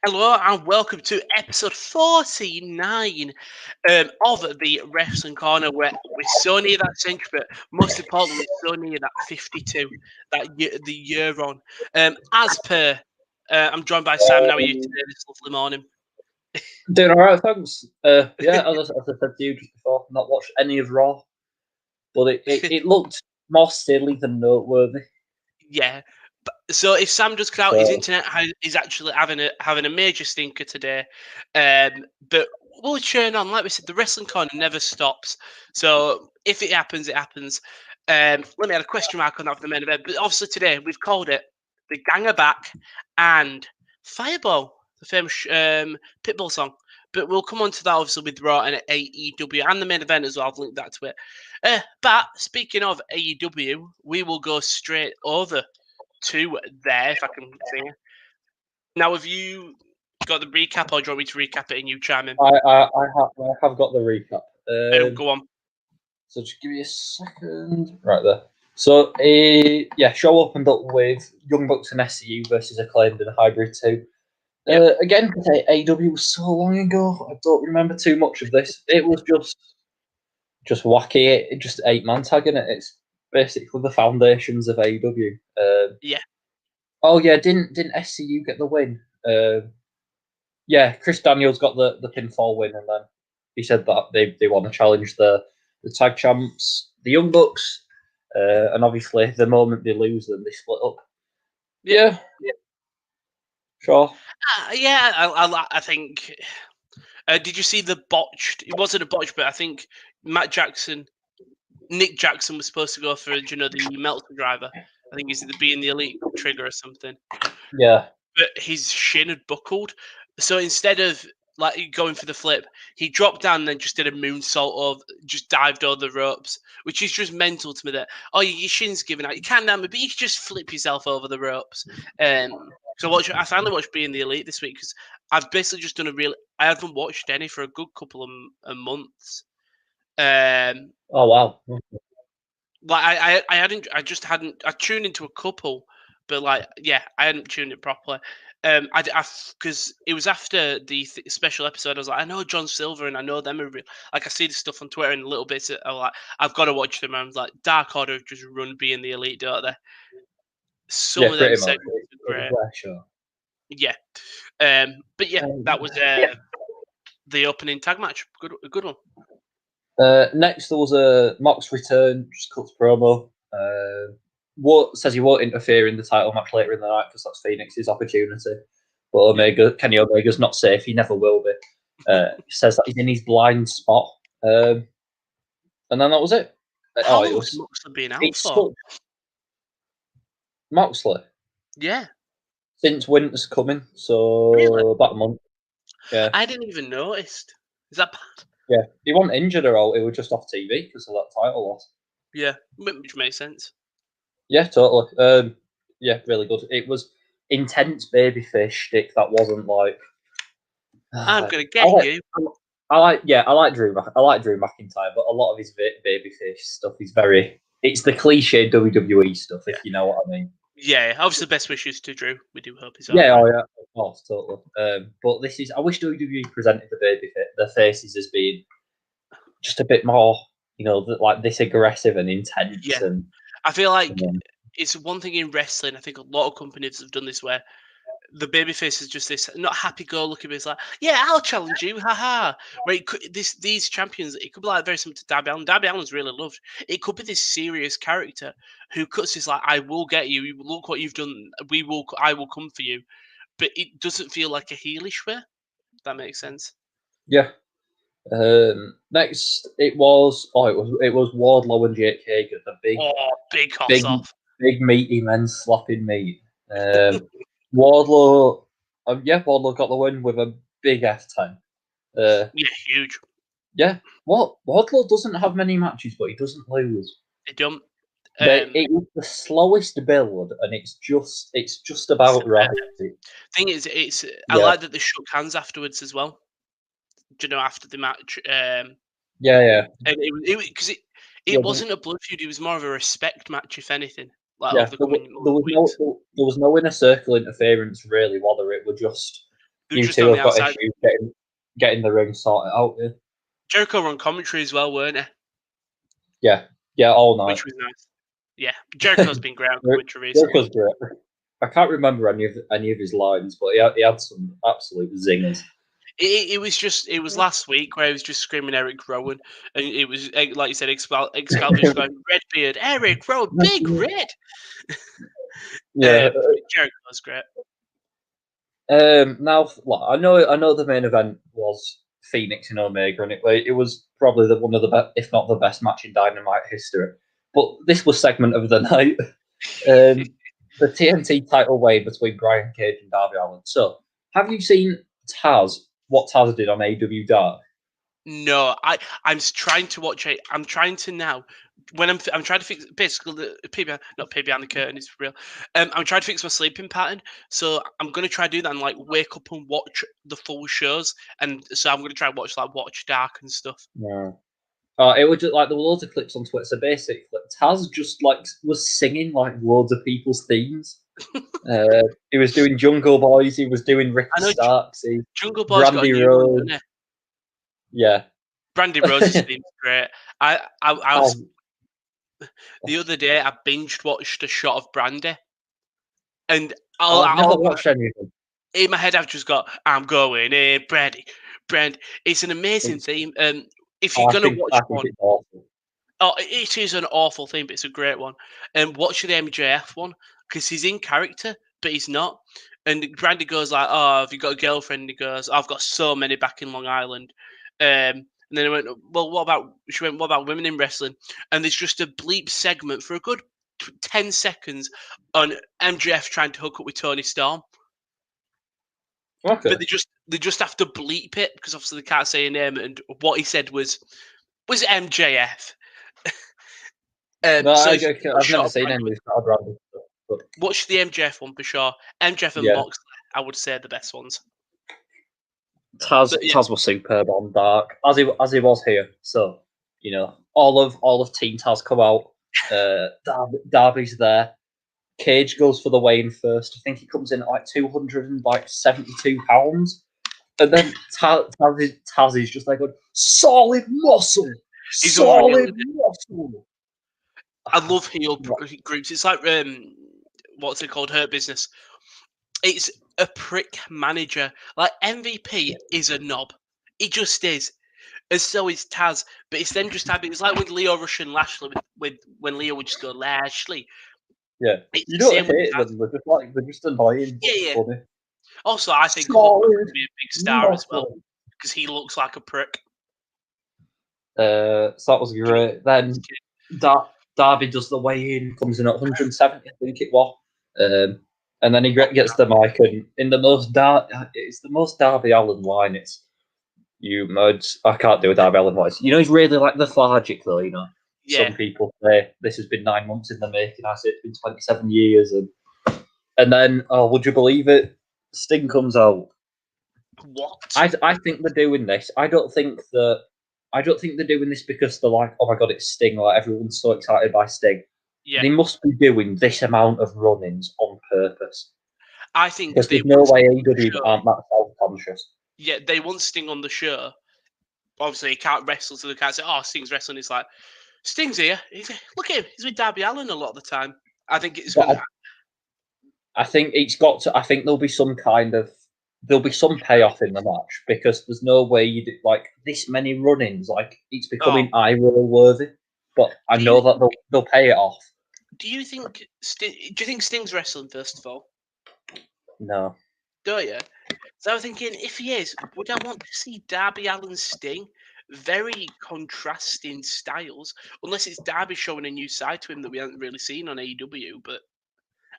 Hello and welcome to episode 49 of the Wrestling Corner, where we're so near that century, but most importantly, so near that 52, the year on. As per, I'm joined by Simon. How are you today this lovely morning? Doing all right, thanks. Yeah, as I said to you just before, not watched any of Raw, but it looked more silly than noteworthy. Yeah. So if Sam does cut out, his So internet is actually having a major stinker today. But we'll churn on. Like we said, the Wrestling Corner never stops. So if it happens, it happens. Let me add a question mark on that for the main event. But obviously today we've called it the Gang Are Back and Fireball, the famous Pitbull song. But we'll come on to that obviously with Raw and AEW and the main event as well. I've linked that to it. But speaking of AEW, we will go straight over to there, if I can see it. Now, have you got the recap, or do you want me to recap it and you chime in? I have got the recap. Go on. So just give me a second. Right there. So show opened up with Young Bucks and SCU versus Acclaimed in a hybrid 2. Yep. Again, AEW was so long ago. I don't remember too much of this. It was just wacky. Just 8-man tagging it. It's basically the foundations of AEW. Yeah. Oh yeah, didn't SCU get the win? Yeah, Chris Daniels got the pinfall win, and then he said that they want to challenge the tag champs, the Young Bucks, and obviously the moment they lose them, they split up. Yep. Yeah, sure. Yeah, I think. Did you see the botched? It wasn't a botch, but I think Nick Jackson was supposed to go for the Meltzer driver. I think he's either being the elite trigger or something. Yeah, But his shin had buckled. So instead of like going for the flip, he dropped down and then just did a moonsault or just dived over the ropes, which is just mental to me. That your shin's giving out, you can't damn it, but you can just flip yourself over the ropes. So I finally watched Being the Elite this week because I've basically just done I haven't watched any for a good couple of months. Oh wow. Like I just hadn't. I tuned into a couple, but I hadn't tuned it properly. Because it was after the special episode. I was like, I know John Silver and I know them are real. Like I see the stuff on Twitter and little bits. I'm like, I've got to watch them. I was like, Dark Order just run Being the Elite, don't they? Some Yeah, of them pretty much. segments are It was great. their show. Yeah. But yeah, that was the opening tag match. A good one. Next, there was a Mox return, just cuts promo. What says he won't interfere in the title match later in the night because that's Phoenix's opportunity. But Kenny Omega's not safe. He never will be. He says that he's in his blind spot, and then that was it. How long has Moxley been out for? Moxley Yeah. Since winter's coming, so Really? about a month. Yeah. I didn't even notice. Is that bad? Yeah, he wasn't injured at all. He was just off TV because of that title loss. Yeah, which makes sense. Yeah, totally. Yeah, really good. It was intense babyface shtick. That wasn't like I'm gonna get you. I like Drew. I like Drew McIntyre, but a lot of his babyface stuff is very. It's the cliche WWE stuff, if you know what I mean. Yeah, obviously, best wishes to Drew. We do hope he's Yeah, alright. oh yeah, of course, totally. But this is. I wish WWE presented the faces as being just a bit more, like this aggressive and intense. Yeah, And I feel like it's one thing in wrestling. I think a lot of companies have done this where the babyface is just this not happy-go-lucky, but it's like, yeah, I'll challenge you, haha. Where these champions, it could be like very similar to Darby Allin. Darby Allin's really loved. It could be this serious character who cuts this like, I will get you. Look what you've done. I will come for you. But it doesn't feel like a heelish way. If that makes sense. yeah. Next, it was Wardlow and Jake Hager, the big hoss off. big meaty men slapping meat. Wardlow, Wardlow got the win with a big F10. Yeah, huge. Yeah, Wardlow doesn't have many matches, but he doesn't lose. They don't. It was the slowest build, and it's just about right. Thing is, I like that they shook hands afterwards as well. After the match. Yeah. And because it wasn't a blood feud; it was more of a respect match, if anything. Like Yeah, over the coming there weeks. was no inner circle interference really, whether it was just They're You just two on the have got outside. issues getting the ring sorted out. Yeah, Jericho were on commentary as well, weren't they? yeah, all night. Which was nice. Yeah, Jericho's been great on commentary recently. Jericho's great. I can't remember any of his lines, but he had some absolute zingers. It was last week where he was just screaming Eric Rowan, and it was like you said, Excalibur's going Redbeard, Eric Rowan, Big Red. Yeah. Jericho's great. Now, I know the main event was Phoenix and Omega, and it was probably one of the best, if not the best match in Dynamite history. But this was segment of the night. The TNT title weighed between Brian Cage and Darby Allin. So, have you seen Taz? What Taz did on AEW Dark? No, I'm trying to watch it. I'm trying to now. When I'm trying to fix basically the people, not peek behind the curtain. It's real. I'm trying to fix my sleeping pattern, so I'm gonna try to do that and like wake up and watch the full shows. And so I'm gonna try and watch Dark and stuff. Yeah. It was just like there were loads of clips on Twitter. So basically, Taz just like was singing like loads of people's themes. He was doing Jungle Boys. He was doing Ricky Starks. Jungle Boys got a new one, didn't he? Yeah. Brandy Rose's theme's great. I was the other day I watched a shot of Brandy, and I've never watched anything. In my head, I've just got "I'm going in, Brandy." It's an amazing theme. If you're gonna watch one, it is an awful theme, but it's a great one. And watch the MJF one because he's in character, but he's not. And Brandy goes like, "Oh, have you got a girlfriend?" And he goes, "I've got so many back in Long Island." And then I went, "Well, what about women in wrestling?" And there's just a bleep segment for a good 10 seconds on MJF trying to hook up with Tony Storm. Okay. But they just have to bleep it because obviously they can't say a name. And what he said was MJF. No, I've never seen any of this Brandy stuff. Watch the MJF one for sure. MJF and Moxley, I would say, are the best ones. Taz was superb on Dark, as he was here. So all of Team Taz come out. Darby's there. Cage goes for the weigh-in first. I think he comes in at like 272 pounds, and then Taz is just like a solid muscle. Solid muscle. I love heel groups. It's like what's it called? Hurt Business. It's a prick manager. Like MVP is a knob. It just is. And so is Taz. But it's then just having. It's like with Leo Rush and Lashley. With when Leo would just go Lashley. Yeah, it's you don't hate them. They're just annoying. Yeah. Funny. Also, I think Hulk would be a big star as well because he looks like a prick. So that was great. Then Darby does the weigh-in, comes in at 170, I think it was, and then he gets the mic, and in the most it's the most Darby Allin line. It's "You muds." I can't do a Darby Allin voice. He's really like lethargic though. Yeah. Some people say this has been 9 months in the making. I say it's been 27 years, and then would you believe it? Sting comes out. What? I think they're doing this. I don't think they're doing this because they're like, oh my god, it's Sting. Like everyone's so excited by Sting. Yeah. They must be doing this amount of run-ins on purpose. I think because there's no way AEW aren't that self-conscious. Yeah, they want Sting on the show. Obviously, he can't wrestle, so they can't say, "Oh, Sting's wrestling." It's like Sting's here. Look at him. He's with Darby Allin a lot of the time. I think it's going to. I think it's got to. I think there'll be some payoff in the match because there's no way you do like this many run-ins. Like it's becoming eye roll worthy. But I know that they'll pay it off. Do you think Sting's wrestling first of all? No. Don't you? So I was thinking, if he is, would I want to see Darby Allin Sting? Very contrasting styles, unless it's Darby showing a new side to him that we haven't really seen on AEW. But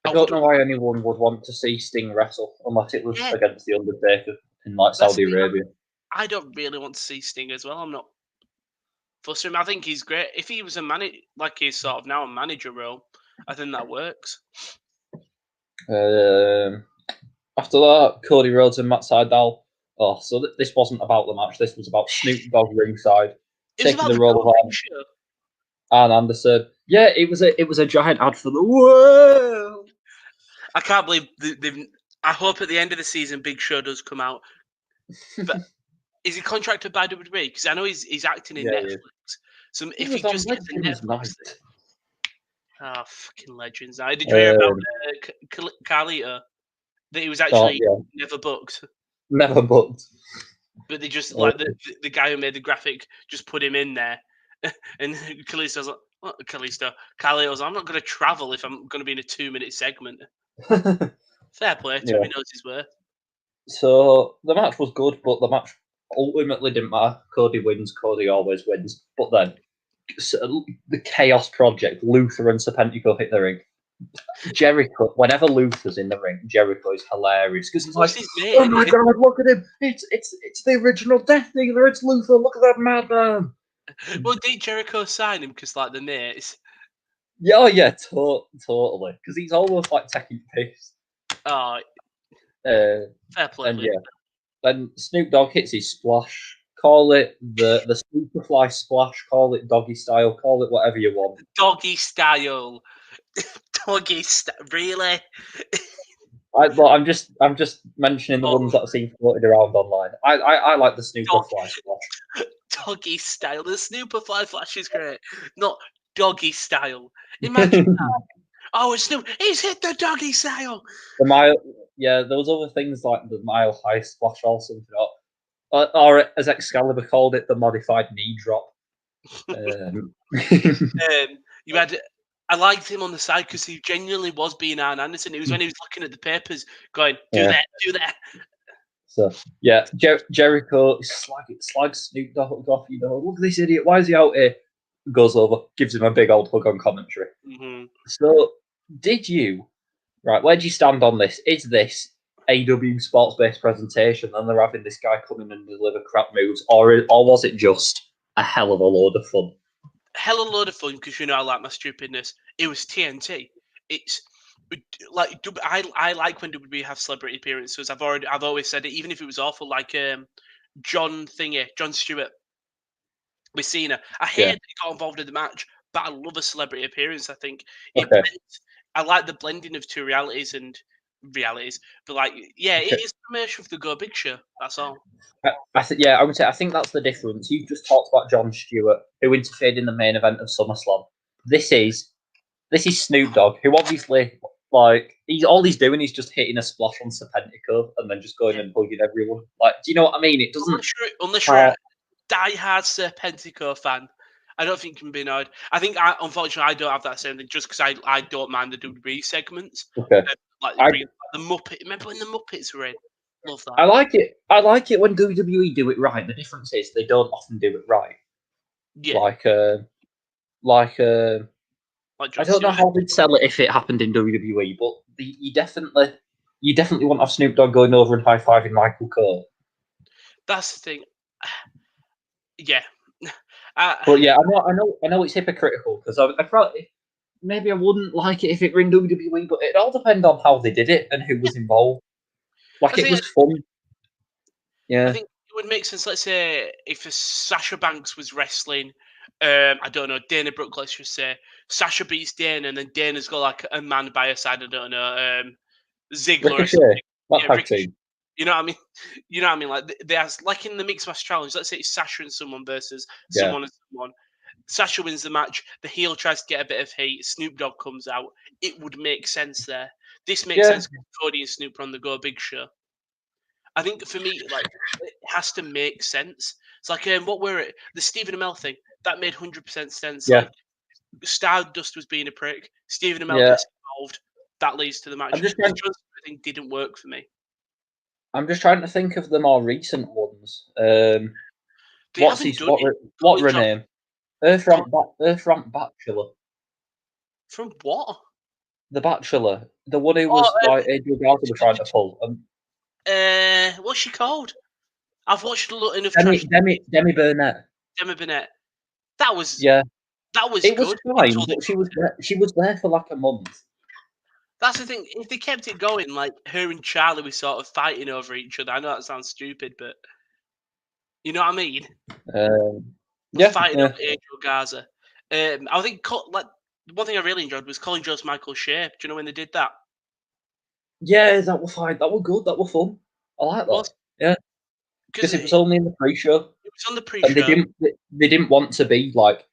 I don't know why anyone would want to see Sting wrestle unless it was against The Undertaker in like Saudi Arabia. I don't really want to see Sting as well. I'm not fussed with him. I think he's great. If he was a manager, like he's sort of now a manager role, I think that works. After that, Cody Rhodes and Matt Sydal. Oh, so this wasn't about the match. This was about Snoop Dogg ringside taking the role of Arn Anderson. Yeah, it was a giant ad for the world. I can't believe they've. I hope at the end of the season, Big Show does come out. But is he contracted by WWE? Because I know he's acting in Yeah, Netflix. yeah. So He if he was on just gets a Legends Netflix Night. thing, fucking legends! Now, did you hear about Carlito? That he was actually yeah, never booked, never booked. but they just Uh, like the guy who made the graphic just put him in there, and Kalisto's like, what Kalisto? Carlito's, I'm not going to travel if I'm going to be in a 2-minute segment. Fair play to him, he yeah. knows his worth. So the match was good, but the match ultimately didn't matter. Cody wins. Cody always wins. But then the Chaos Project, Luther and Serpentico hit the ring. Jericho, whenever Luther's in the ring, Jericho is hilarious because he's Well, like, it's his mate, "Oh my innit? god, look at him! It's the original Death Dealer. It's Luther. Look at that madman." Well, did Jericho sign him because like the mates? Yeah, oh, yeah, totally. Because he's almost like taking piss. Oh, Uh, fair play, and Luther. yeah, then Snoop Dogg hits his splash. Call it the Superfly splash. Call it doggy style. Call it whatever you want. Doggy style. Doggy style. Really? I'm just mentioning the Oh, ones that I've seen floated around online. I like the dog, Superfly splash. doggy style. The Snooperfly flash is great. Not doggy style. Imagine. Oh, it's Snoop. He's hit the doggy style. The mile, yeah, there was other things like the mile high splash or something, or as Excalibur called it, the modified knee drop. You had. I liked him on the side because he genuinely was being Arn Anderson. It was when he was looking at the papers, going, "Do Yeah. that, do that." So yeah, Jericho slags Snoop Dogg off. You know, look at this idiot. Why is he out here? Goes over, gives him a big old hug on commentary. Mm-hmm. So, did you right? Where do you stand on this? Is this AW sports based presentation, and they're having this guy come in and deliver crap moves, or was it just a hell of a load of fun? Hell of a load of fun because I like my stupidness. It was TNT. It's like I like when WWE have celebrity appearances. I've always said it, even if it was awful. Like John Stewart with Cena. I hate Yeah. that he got involved in the match, but I love a celebrity appearance. I think it Okay. blends. I like the blending of two realities. But like, yeah, it Okay. is promotion for the Go Big Show. That's all. Yeah, I would say I think that's the difference. You've just talked about Jon Stewart, who interfered in the main event of SummerSlam. This is Snoop Dogg, who obviously he's doing is just hitting a splash on Serpentico and then just going Yeah. and hugging everyone. Like, do you know what I mean? It doesn't. Unless you're a die-hard Serpentico fan, I don't think you can be annoyed. I think, unfortunately, I don't have that same thing just because I don't mind the WWE segments. Okay. Like I the Muppet. Remember when the Muppets were in? Love that. I like it. I like it when WWE do it right. The difference is they don't often do it right. Yeah. Like Like I Jon don't know Stewart. how they'd sell it if it happened in WWE, but you definitely want to have Snoop Dogg going over and high fiving Michael Cole. That's the thing. Yeah. But yeah, I know it's hypocritical because I probably maybe I wouldn't like it if it were in WWE, but it all depends on how they did it and who was involved. Like, I it think was fun. I Yeah. think it would make sense. Let's say if a Sasha Banks was wrestling, I don't know, Dana Brooke. Let's just say Sasha beats Dana, and then Dana's got like a man by her side. I don't know, Ziggler or something. Ricochet, that Yeah, tag Ricochet. team. You know what I mean? You know what I mean? Like there's like in the mixed match challenge. Let's say it's Sasha and someone versus Yeah. someone and someone. Sasha wins the match. The heel tries to get a bit of heat. Snoop Dogg comes out. It would make sense there. This makes Yeah. sense. Cody and Snoop are on the Go Big Show. I think for me, like it has to make sense. It's like what were it? The Stephen Amell thing that made 100% sense. Yeah. Like Stardust was being a prick. Stephen Amell Yeah. gets involved. That leads to the match. I'm just The trying. John Cena thing didn't work for me. I'm just trying to think of the more recent ones. They haven't done it. What Colin her Johnson name? Earthramp Bachelor. from what? The Bachelor. The one who Oh, was like Adrian Garza were trying to pull. what's she called? I've watched a lot enough trash. Demi Burnett. Demi Burnett. That was Yeah. It was good fine, until they but she was there for like a month. That's the thing. If they kept it going, like her and Charlie were sort of fighting over each other. I know that sounds stupid, but you know what I mean. Yeah. Fighting over Angel Garza. I think like one thing I really enjoyed was Colin Jost Michael Shea. Do you know when they did that? Yeah, that were fine. That were good. That were fun. I like that. Was Yeah, because because it was only in the pre-show, it was on the and pre-show. they didn't want to be like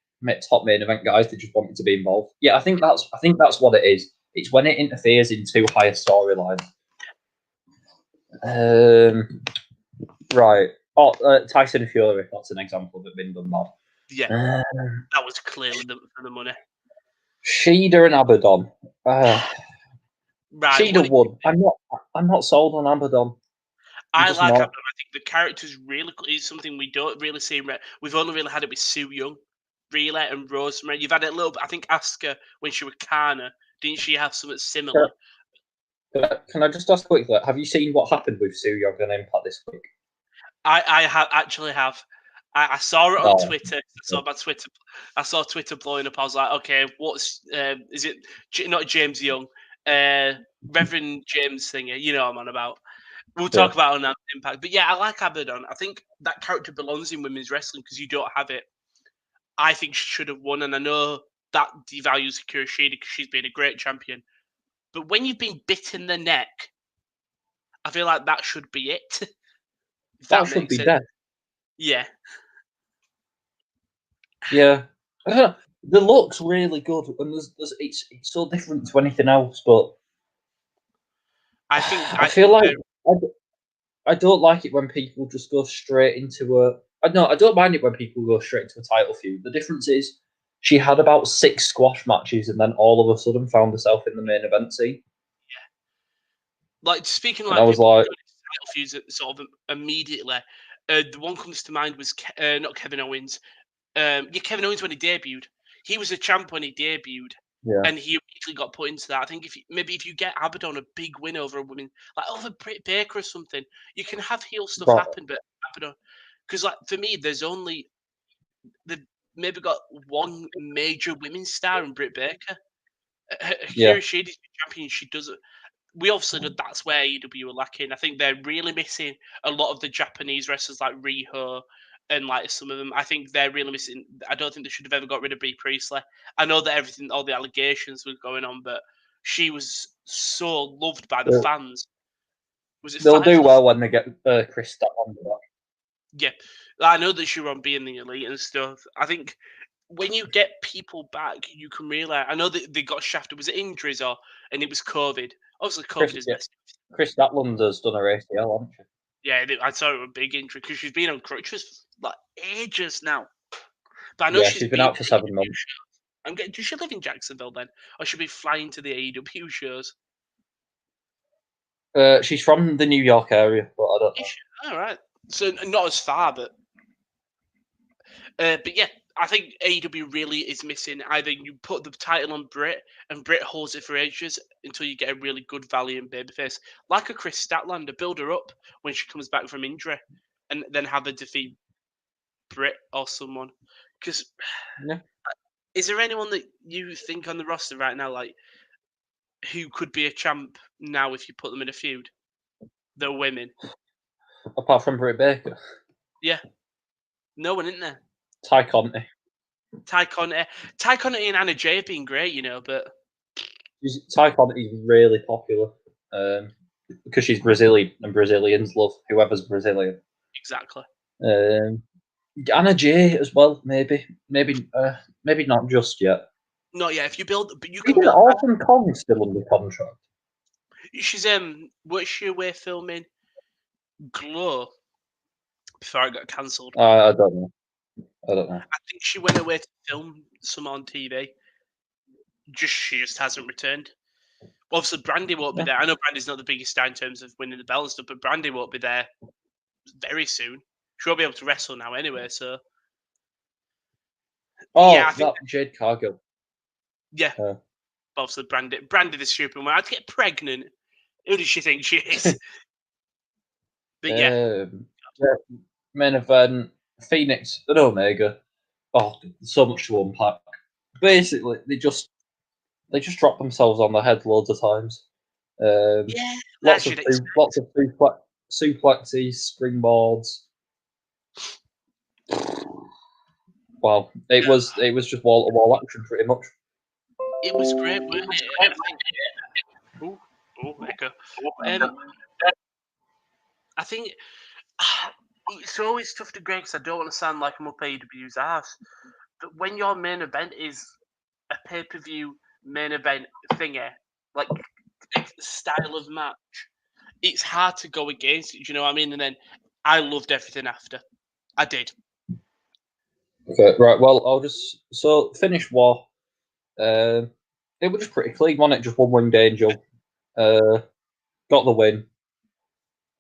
top main event guys. They just wanted to be involved. Yeah, I think that's what it is. It's when it interferes in too high a storyline. Right. Oh, Tyson Fury. That's an example of it being done bad. Yeah, that was clearly for the money. Shida and Abaddon. Right. Shida won. I'm not sold on Abaddon. I just like not. Abaddon. I think the character's really is something we don't really see. We've only really had it with Sue Young, really, and Rosemary. You've had it a little bit. I think Asuka when she was Kana, didn't she have something similar? Can I just ask quickly? Have you seen what happened with Sue Young and Impact this week? I have. I saw it on Oh, Twitter. I saw Twitter blowing up. I was like, okay, what's is it? Not James Young, Reverend James Singer. You know what I'm on about. We'll talk about it on Impact. But yeah, I like Abaddon. I think that character belongs in women's wrestling because you don't have it. I think she should have won, and I know that devalues Akira Shida because she's been a great champion. But when you've been bit in the neck, I feel like that should be it. If that that should makes be sense. dead. Yeah. Yeah. The look's really good, and it's so different to anything else. But I think I feel like I don't like it when people just go straight into a. No, I don't mind it when people go straight into a title feud. The difference is she had about 6 squash matches, and then all of a sudden found herself in the main event scene. like speaking And like I was people like, title feuds sort of immediately. The one comes to mind was not Kevin Owens. Kevin Owens when he debuted, he was a champ when he debuted, yeah, and he immediately got put into that. I think if you get Abaddon a big win over a woman, like over Britt Baker or something, you can have heel stuff but happen, but Abaddon, because like for me, they've maybe got one major women's star in Britt Baker. yeah, Akira Shida's champion. She doesn't. We obviously know that's where AEW are lacking. I think they're really missing a lot of the Japanese wrestlers like Riho and like some of them. I think they're really missing. I don't think they should have ever got rid of Bea Priestley. I know that all the allegations were going on, but she was so loved by the fans. Was it they'll five? do well when they get Chris Statlander back. Yeah, I know that she were on being the elite and stuff. I think when you get people back, you can realize. I know that they got shafted. Was it injuries and it was COVID? Obviously, COVID is messed. Chris Statlander's done her ACL, hasn't she? Yeah, I saw it was a big injury because she's been on crutches for like ages now. But I know Yeah, she's she's been been out for at 7 AEW months. shows. Does she live in Jacksonville then, or should be flying to the AEW shows? She's from the New York area, but I don't know. All right, so not as far, but yeah, I think AEW really is missing. Either you put the title on Britt, and Britt holds it for ages until you get a really good valiant babyface, like a Chris Statlander. Build her up when she comes back from injury, and then have her defeat Britt or someone. Because Yeah. is there anyone that you think on the roster right now, like who could be a champ now if you put them in a feud? The women, Apart from Britt Baker, yeah, no one in there. Ty Conti. Ty Conti and Anna Jay have been great, but Ty Conti's really popular because she's Brazilian, and Brazilians love whoever's Brazilian. exactly. Anna Jay as well, maybe not just yet. Not yet. If you build, but you can Even build. Awesome Kong still under contract. She's what's she away filming? Glow before it got cancelled. I don't know. I think she went away to film some on TV. She just hasn't returned. Obviously, Brandy won't be there. I know Brandy's not the biggest star in terms of winning the belt and stuff, but Brandy won't be there very soon. She won't be able to wrestle now anyway. So, yeah, I think that Jade Cargill. Yeah, obviously Brandy the stupid one. I'd get pregnant. Who does she think she is? But yeah, Main event: Phoenix and Omega. Oh, so much to unpack. Basically, they just drop themselves on their head loads of times. yeah, lots of suplexes, springboards. Wow, it was just wall to wall action pretty much. it was great, wasn't it? And I think, Oh, echo. I think it's always tough to grade because I don't want to sound like I'm up AW's ass. But when your main event is a pay-per-view main event thingy, like style of match, it's hard to go against it. Do you know what I mean? And then I loved everything after. I did. Okay, right. Well, I'll just finish War. It was just pretty clean, wasn't it? Just one winged angel. Got the win.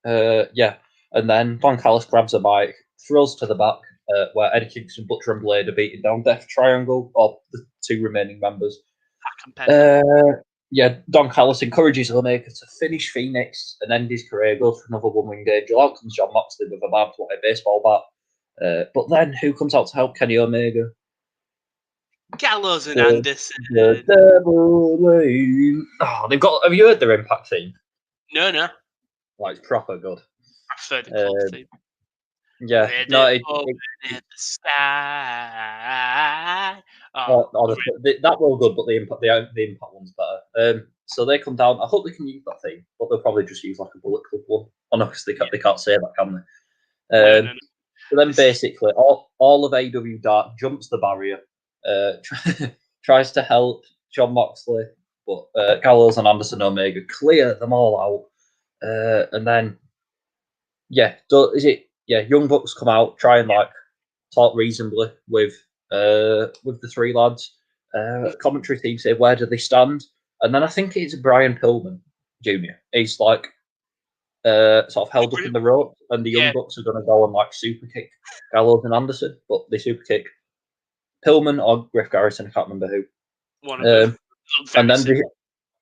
Yeah, and then Don Callis grabs a bike, throws to the back, where Eddie Kingston, Butcher, and Blade are beating down Death Triangle, or the two remaining members. Yeah, Don Callis encourages Omega to finish Phoenix and end his career, go for another one winged angel. Out comes John Moxley with a barbed wire baseball bat. But then who comes out to help Kenny Omega? Gallows and Anderson. The Devil Lane. Oh, they've got. Have you heard their Impact theme? No. Like, it's proper good. I prefer the club theme. Yeah, no, in the sky. Honestly, that was good, but the impact one's better. So they come down. I hope they can use that theme, but they'll probably just use like a Bullet Club one. Oh no, because they can't say that, can they? No. So then basically, all of AW Dark jumps the barrier, tries to help John Moxley, but Gallows and Anderson Omega clear them all out, and then Young Bucks come out, try and like talk reasonably with the three lads. Commentary team say, where do they stand? And then I think it's Brian Pillman Jr. He's like sort of held up in the rope, and the Young Bucks are going to go and like super kick Gallows and Anderson, but they super kick Pillman or Griff Garrison, I can't remember who. One of them.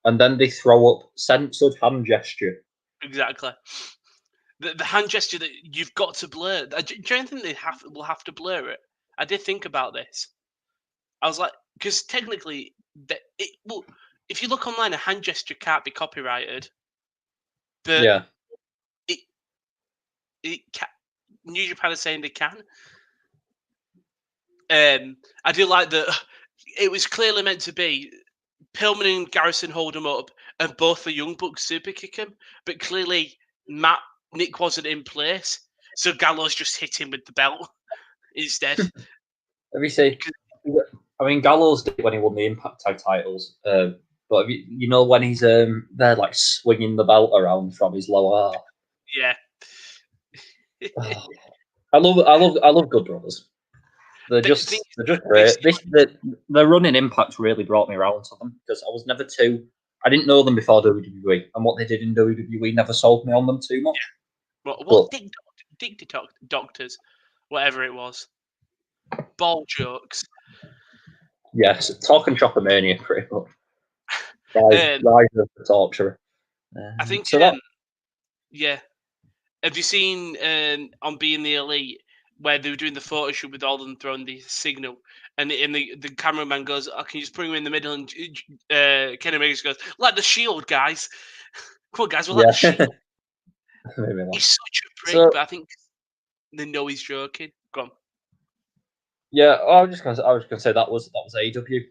And then they throw up censored hand gesture. Exactly. The hand gesture that you've got to blur. Do you think they will have to blur it? I did think about this. I was like, because technically, if you look online, a hand gesture can't be copyrighted. But yeah, it can. New Japan is saying they can. I do like that. It was clearly meant to be Pillman and Garrison hold him up, and both the Young Bucks super kick him. But clearly, Nick wasn't in place, so Gallows just hit him with the belt instead. Have you seen? I mean, Gallows did when he won the Impact Tag titles, but you know when he's there like swinging the belt around from his lower half. Yeah. I love Good Brothers. They're just great. The running Impact really brought me around to them because I was never too. I didn't know them before WWE, and what they did in WWE never sold me on them too much. Yeah. Well, Dick Doctors, whatever it was, ball jokes. Yes, talk and Choppermania pretty much. Rise of the Torturer. I think so. Yeah. Have you seen on Being the Elite where they were doing the photo shoot with all of them throwing the signal, and the cameraman goes, "Oh, can you just bring him in the middle?" And Kenny Omega goes, "Like the Shield, guys. Come on, guys, we're like the Shield." He's such a prick, but I think they know he's joking. Go on. Yeah, I was gonna say that was AEW.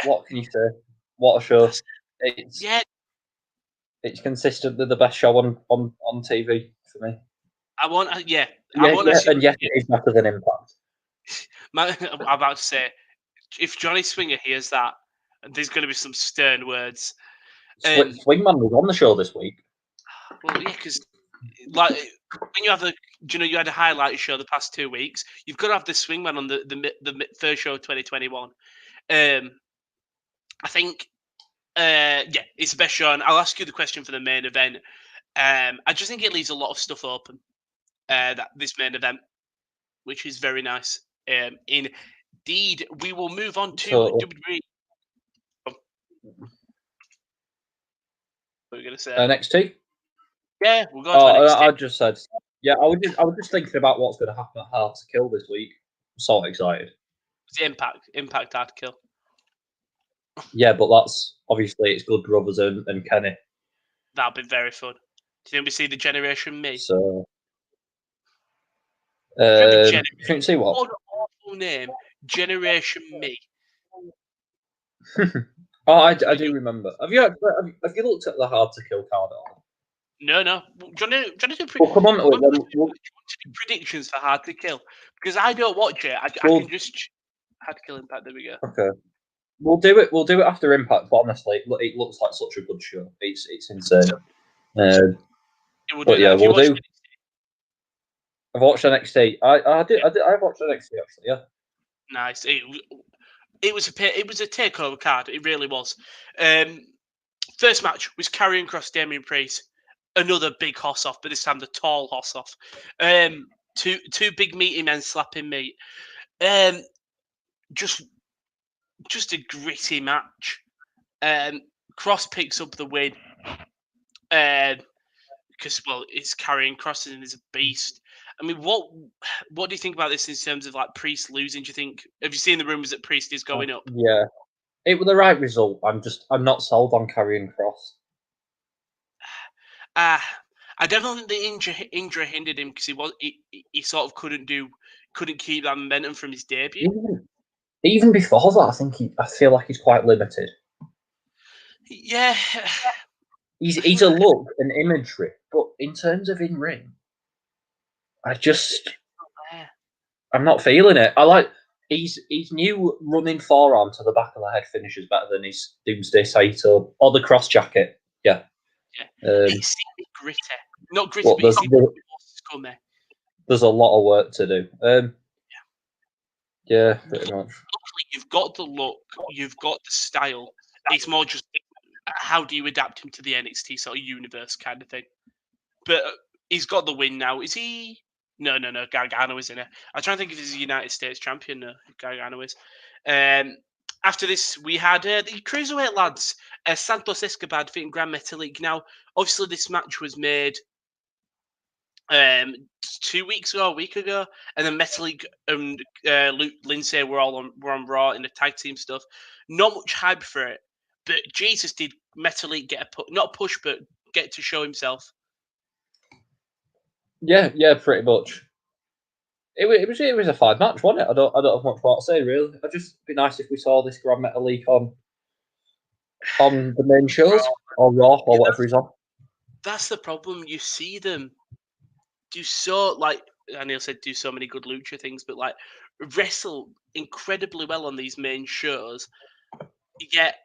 What can you say? What a show! It's consistently the best show on TV for me. And yes, it is better than Impact. I'm about to say, if Johnny Swinger hears that, there's going to be some stern words. Swingman was on the show this week. Well, yeah, because like when you have you had a highlight show the past 2 weeks, you've got to have the Swingman on the first show of 2021. I think, it's the best show, and I'll ask you the question for the main event. I just think it leaves a lot of stuff open. This main event, which is very nice. Indeed, we will move on to WWE. What were you going to say? NXT? Yeah, we'll go to NXT. I just said, I was just thinking about what's going to happen at Hard to Kill this week. I'm so excited. It's Impact Hard to Kill. Yeah, but that's obviously it's Good Brothers and Kenny. That'll be very fun. Do you think we see the Generation Me? So, see what? What an awful name, Generation Me. Oh, I do remember. Have you looked at the hard to kill card at all? No. Do you want to do Well, come on to it then. predictions for hard to kill? Because I don't watch it. I Well, can just hard to kill impact. There we go. okay. We'll do it. We'll do it after Impact. But honestly, it looks like such a good show. It's insane. We'll But do yeah, that. Have you we'll watched do. I've watched NXT. I've watched NXT actually. Yeah. Nice. It was a takeover card. It really was. First match was Karrion Kross, Damian Priest. Another big hoss off, but this time the tall hoss off. Two big meaty men slapping meat. Just a gritty match. Kross picks up the win. Because it's Karrion Kross and is a beast. I mean, what do you think about this in terms of like Priest losing? Do you think have you seen the rumors that Priest is going up? Yeah, it was the right result. I'm not sold on Karrion Kross. I definitely think the injury hindered him because he sort of couldn't keep that momentum from his debut. Even before that, I feel like he's quite limited. Yeah, he's a look and imagery, but in terms of in ring, I'm not feeling it. I like his new running forearm to the back of the head finishes better than his Doomsday Saito or the cross jacket. Yeah. It's gritty, not gritty, but it's scummy. There's a lot of work to do. Yeah, pretty much. Luckily, you've got the look, you've got the style. It's more just how do you adapt him to the NXT sort of universe kind of thing. But he's got the win now. Is he? No. Gargano is in it. I'm trying to think if he's a United States champion. No, Gargano is. After this, we had the Cruiserweight lads, Santos Escobar defeating Gran Metalik. Now, obviously, this match was made 2 weeks ago, a week ago, and then Metalik and Luke Lindsay were on Raw in the tag team stuff. Not much hype for it, but Jesus, did Metalik get not push, but get to show himself? Yeah, pretty much. It was a fine match, wasn't it? I don't have much more to say really. It'd just be nice if we saw this Grand Metalik on the main shows or Raw or whatever he's on. That's the problem. You see them do so, like Anil said, do so many good lucha things, but like wrestle incredibly well on these main shows. Yet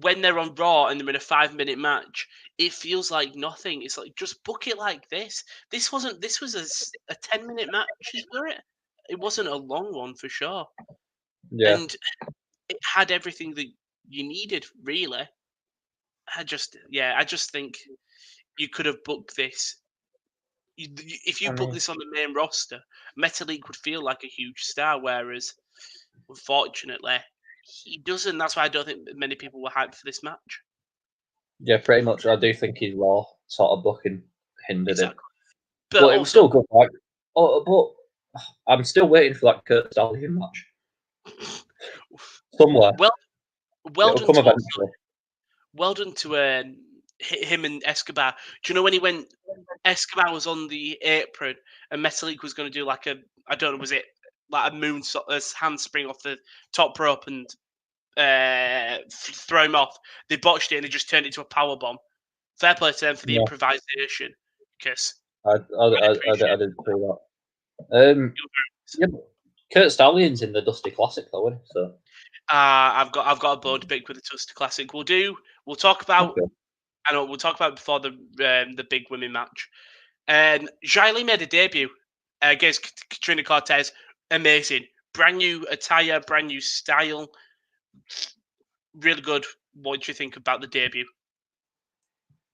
when they're on Raw and they're in a 5-minute match, it feels like nothing. It's like just book it like this. This was a 10-minute match, isn't it? It wasn't a long one for sure. Yeah. And it had everything that you needed, really. I just think you could have booked this. If you book this on the main roster, Metalik would feel like a huge star, whereas unfortunately he doesn't. That's why I don't think many people were hyped for this match. Yeah, pretty much. I do think his Raw sort of booking hindered it. But it was still good. Like, but I'm still waiting for that Kurt Stallion match. Somewhere. Well done to him and Escobar. Do you know when he went? Escobar was on the apron, and Metalik was going to do like I don't know, was it like a handspring off the top rope and throw him off? They botched it and they just turned it into a power bomb. Fair play to them for the improvisation, because I didn't see that. Yeah, Kurt Stallion's in the Dusty Classic though, isn't he? So I've got a bone to pick with the Dusty Classic. We'll talk about. Okay. I know we'll talk about before the big women match. And Xia made a debut against Katrina Cortez. Amazing, brand new attire, brand new style. Really good. What do you think about the debut?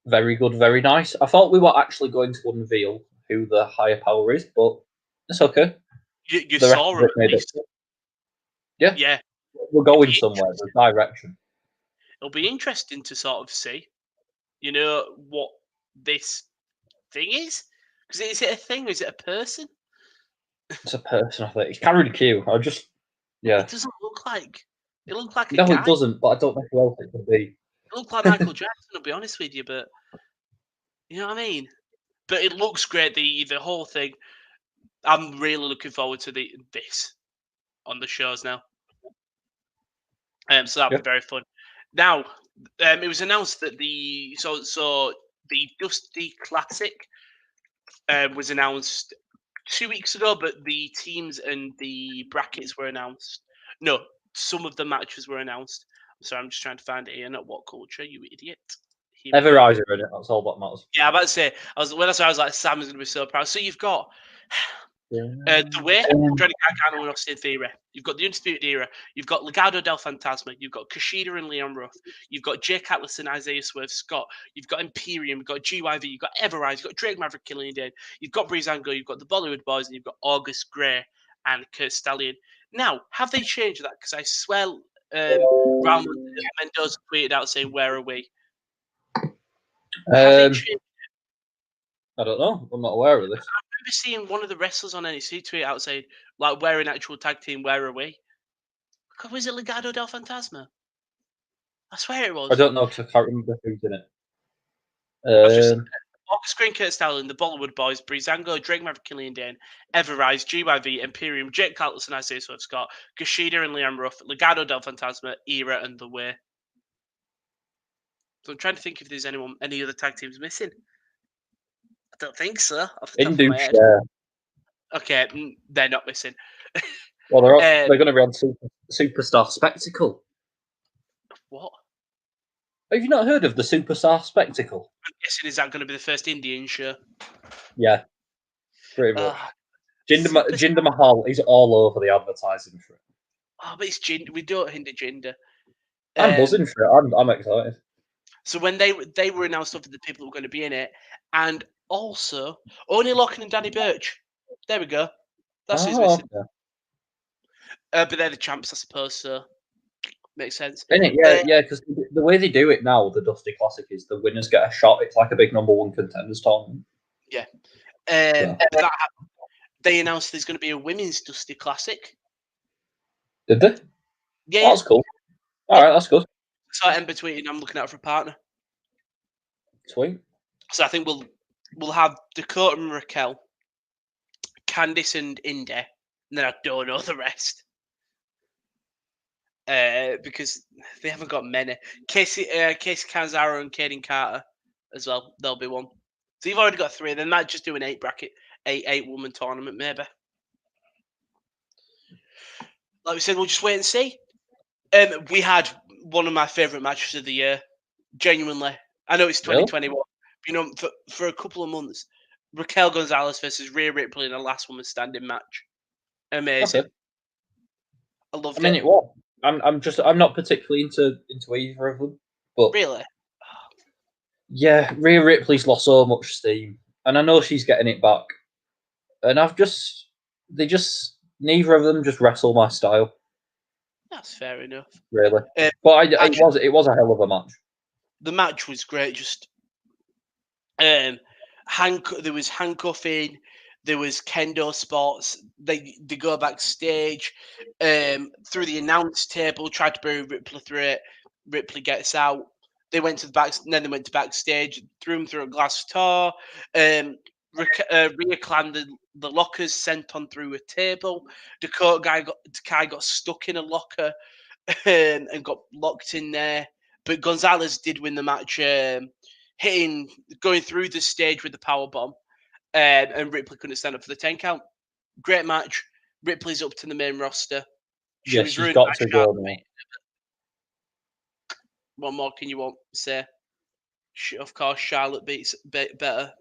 Very good, very nice. I thought we were actually going to unveil who the higher power is, but it's okay. You saw him. Yeah. We're going somewhere. There's direction. It'll be interesting to sort of see, what this thing is. Because is it a thing or is it a person? It's a person, I think. He's carrying a Q. It doesn't look like. It looks like a guy. No, it doesn't, but I don't know who else it could be. It looks like Michael Jackson, I'll be honest with you, but you know what I mean? But it looks great, the whole thing. I'm really looking forward to this on the shows now. So that'll be very fun. Now, it was announced that the Dusty Classic was announced 2 weeks ago, but the teams and the brackets were announced. No, some of the matches were announced. So I'm just trying to find it here. Not what culture, you idiot. Here we go. Everrise are in it. That's all that matters. Yeah, I'm about to say. When I was like, Sam is going to be so proud. So you've got the way Johnny Gargano and Austin Theory. You've got the Undisputed Era. You've got Legado del Fantasma. You've got Kushida and Leon Ruff. You've got Jake Atlas and Isaiah Swerve Scott. You've got Imperium. You've got GYV. You've got Everrise. You've got Drake Maverick Killian Dane. You've got Breezango. You've got the Bollywood Boys. And you've got August Gray and Kurt Stallion. Now, have they changed that? Because I swear Raul Mendoza tweeted out saying, "Where are we?" Have they changed? I don't know. I'm not aware of this. I remember seeing one of the wrestlers on NXT tweet out saying, like, "We're an actual tag team. Where are we?" Was it Legado del Fantasma? I swear it was. I don't know because I can't remember who's in it. August Green, Kurt Stallion, the Bollywood Boys, Breezango, Drake Maverick, Killian Dane, Everrise, GYV, Imperium, Jake Carlos and Isaiah Swerve Scott, Kushida and Leon Ruff, Legado del Fantasma, Era, and The Way. So I'm trying to think if there's any other tag teams missing. I don't think so. Off the top of my head. Okay, they're not missing. Well, they're going to be on Superstar Spectacle. What? Have you not heard of the Superstar Spectacle? I'm guessing is that going to be the first Indian show? Yeah, pretty much. Jinder Mahal is all over the advertising for it. Oh, but it's Jinder. We don't hinder Jinder. I'm buzzing for it. I'm excited. So when they were announced of the people who were going to be in it, and also Oney Locke and Danny Burch. There we go. That's who's missing. Okay. But they're the champs, I suppose. So makes sense. Isn't it? Yeah, because the way they do it now, the Dusty Classic, is the winners get a shot. It's like a big number one contenders tournament. Yeah. They announced there's going to be a women's Dusty Classic. Did they? Yeah. That's cool. All right, that's good. So Ember tweeting, I'm looking out for a partner. Sweet. So I think we'll have Dakota and Raquel, Candice and Indy, and then I don't know the rest. Because they haven't got many. Casey Canzaro and Kaden Carter as well. There'll be one. So you've already got three. They might just do an 8 woman tournament, maybe. Like we said, we'll just wait and see. We had one of my favourite matches of the year. Genuinely. I know it's 2021. Really? For a couple of months, Raquel Gonzalez versus Rhea Ripley in a last woman standing match. Amazing. Okay. I loved it. It was. I'm not particularly into either of them. But really? Yeah, Rhea Ripley's lost so much steam. And I know she's getting it back. And neither of them just wrestle my style. That's fair enough. Really. But it was a hell of a match. The match was great. Just there was handcuffing, there was kendo spots. They go backstage through the announce table, tried to bury Ripley through it. Ripley gets out. They went to the back, and then they went to backstage, threw him through a glass door. Rhea climbed the lockers, sent on through a table. Dakota Kai got stuck in a locker and got locked in there. But Gonzalez did win the match, going through the stage with the powerbomb, and Ripley couldn't stand up for the 10 count. Great match. Ripley's up to the main roster. She's got to go. What more can you want to say? Of course, Charlotte beats better.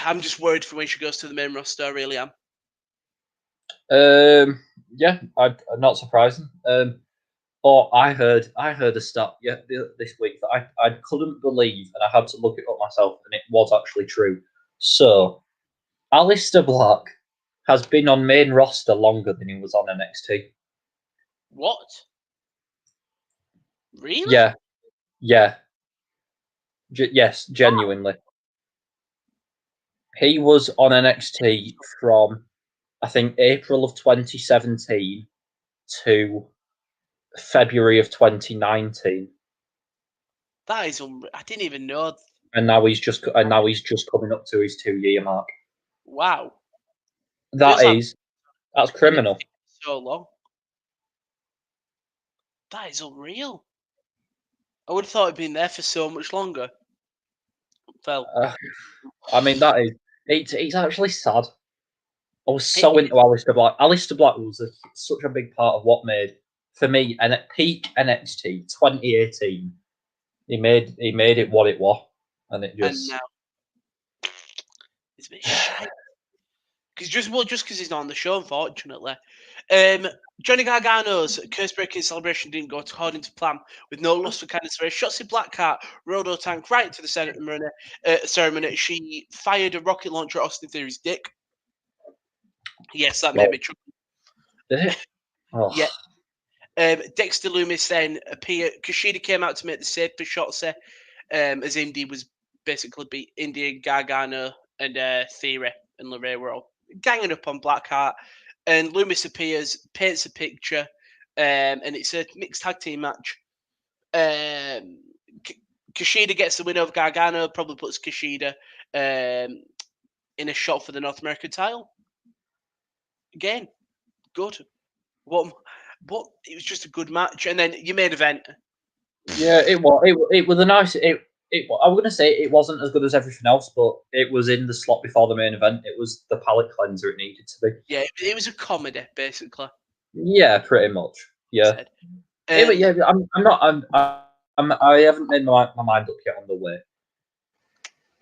I'm just worried for when she goes to the main roster. I really am. Yeah, not surprising. I heard a stat this week that I couldn't believe, and I had to look it up myself, and it was actually true. So, Aleister Black has been on main roster longer than he was on NXT. What? Really? Yeah. Yes, genuinely. He was on NXT from, I think, April of 2017 to February of 2019. That is I didn't even know. And now he's just coming up to his 2-year mark. Wow. That's criminal. So long. That is unreal. I would have thought it'd been there for so much longer. Well, I mean, that is it's actually sad. I was it so into Alistair Black. Alistair Black was such a big part of what made for me and at peak NXT 2018. He made it what it was, and it and just now it's a bit shite. Just because he's not on the show, unfortunately. Johnny Gargano's curse breaking celebration didn't go according to plan, with no loss for Candice LeRae. Shotzi Blackheart rode her tank right into the ceremony. She fired a rocket launcher at Austin Theory's dick. Yes, that made me chuckle. did it? Oh. Yeah. Dexter Loomis then appeared. Kushida came out to make the save for Shotzi, as Indy was basically beat Indy, Gargano, and Theory and LeRae were all ganging up on Blackheart. And Loomis appears, paints a picture, and it's a mixed tag team match. Kushida gets the win over Gargano, probably puts Kushida in a shot for the North American title. Again, good. What? It was just a good match, and then your main event. Yeah, it was. It was a nice. I was gonna say it wasn't as good as everything else, but it was in the slot before the main event. It was the palate cleanser it needed to be. Yeah, it was a comedy basically. Yeah, pretty much. Yeah. Yeah, I'm not. I haven't made my mind up yet on the way.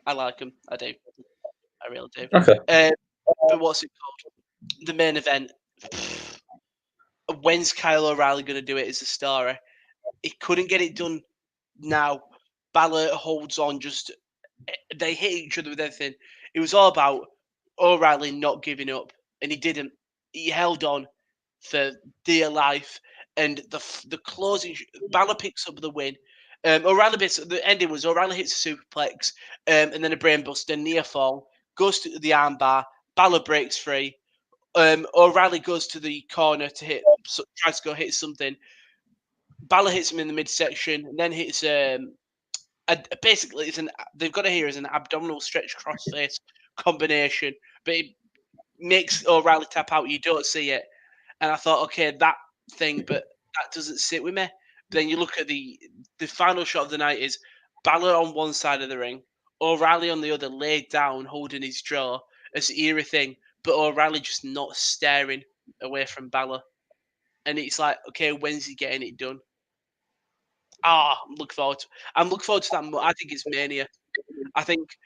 I like him. I do. I really do. Okay. But what's it called? The main event. When's Kyle O'Reilly going to do it is the story. He couldn't get it done now. Balor holds on. They hit each other with everything. It was all about O'Reilly not giving up, and he didn't. He held on for dear life. And the closing, Balor picks up the win. The ending was O'Reilly hits a superplex, and then a brainbuster, near fall, goes to the armbar. Balor breaks free. O'Reilly goes to the corner to tries to go hit something. Balor hits him in the midsection, and then hits basically they've got it here as an abdominal stretch crossface combination, but it makes O'Reilly tap out. You don't see it, and I thought, okay, that thing, but that doesn't sit with me. But then you look at the final shot of the night is Balor on one side of the ring, O'Reilly on the other, laid down, holding his jaw as eerie thing, but O'Reilly just not staring away from Balor, and it's like, okay, when's he getting it done? I'm looking forward to that. I think it's Mania. I think,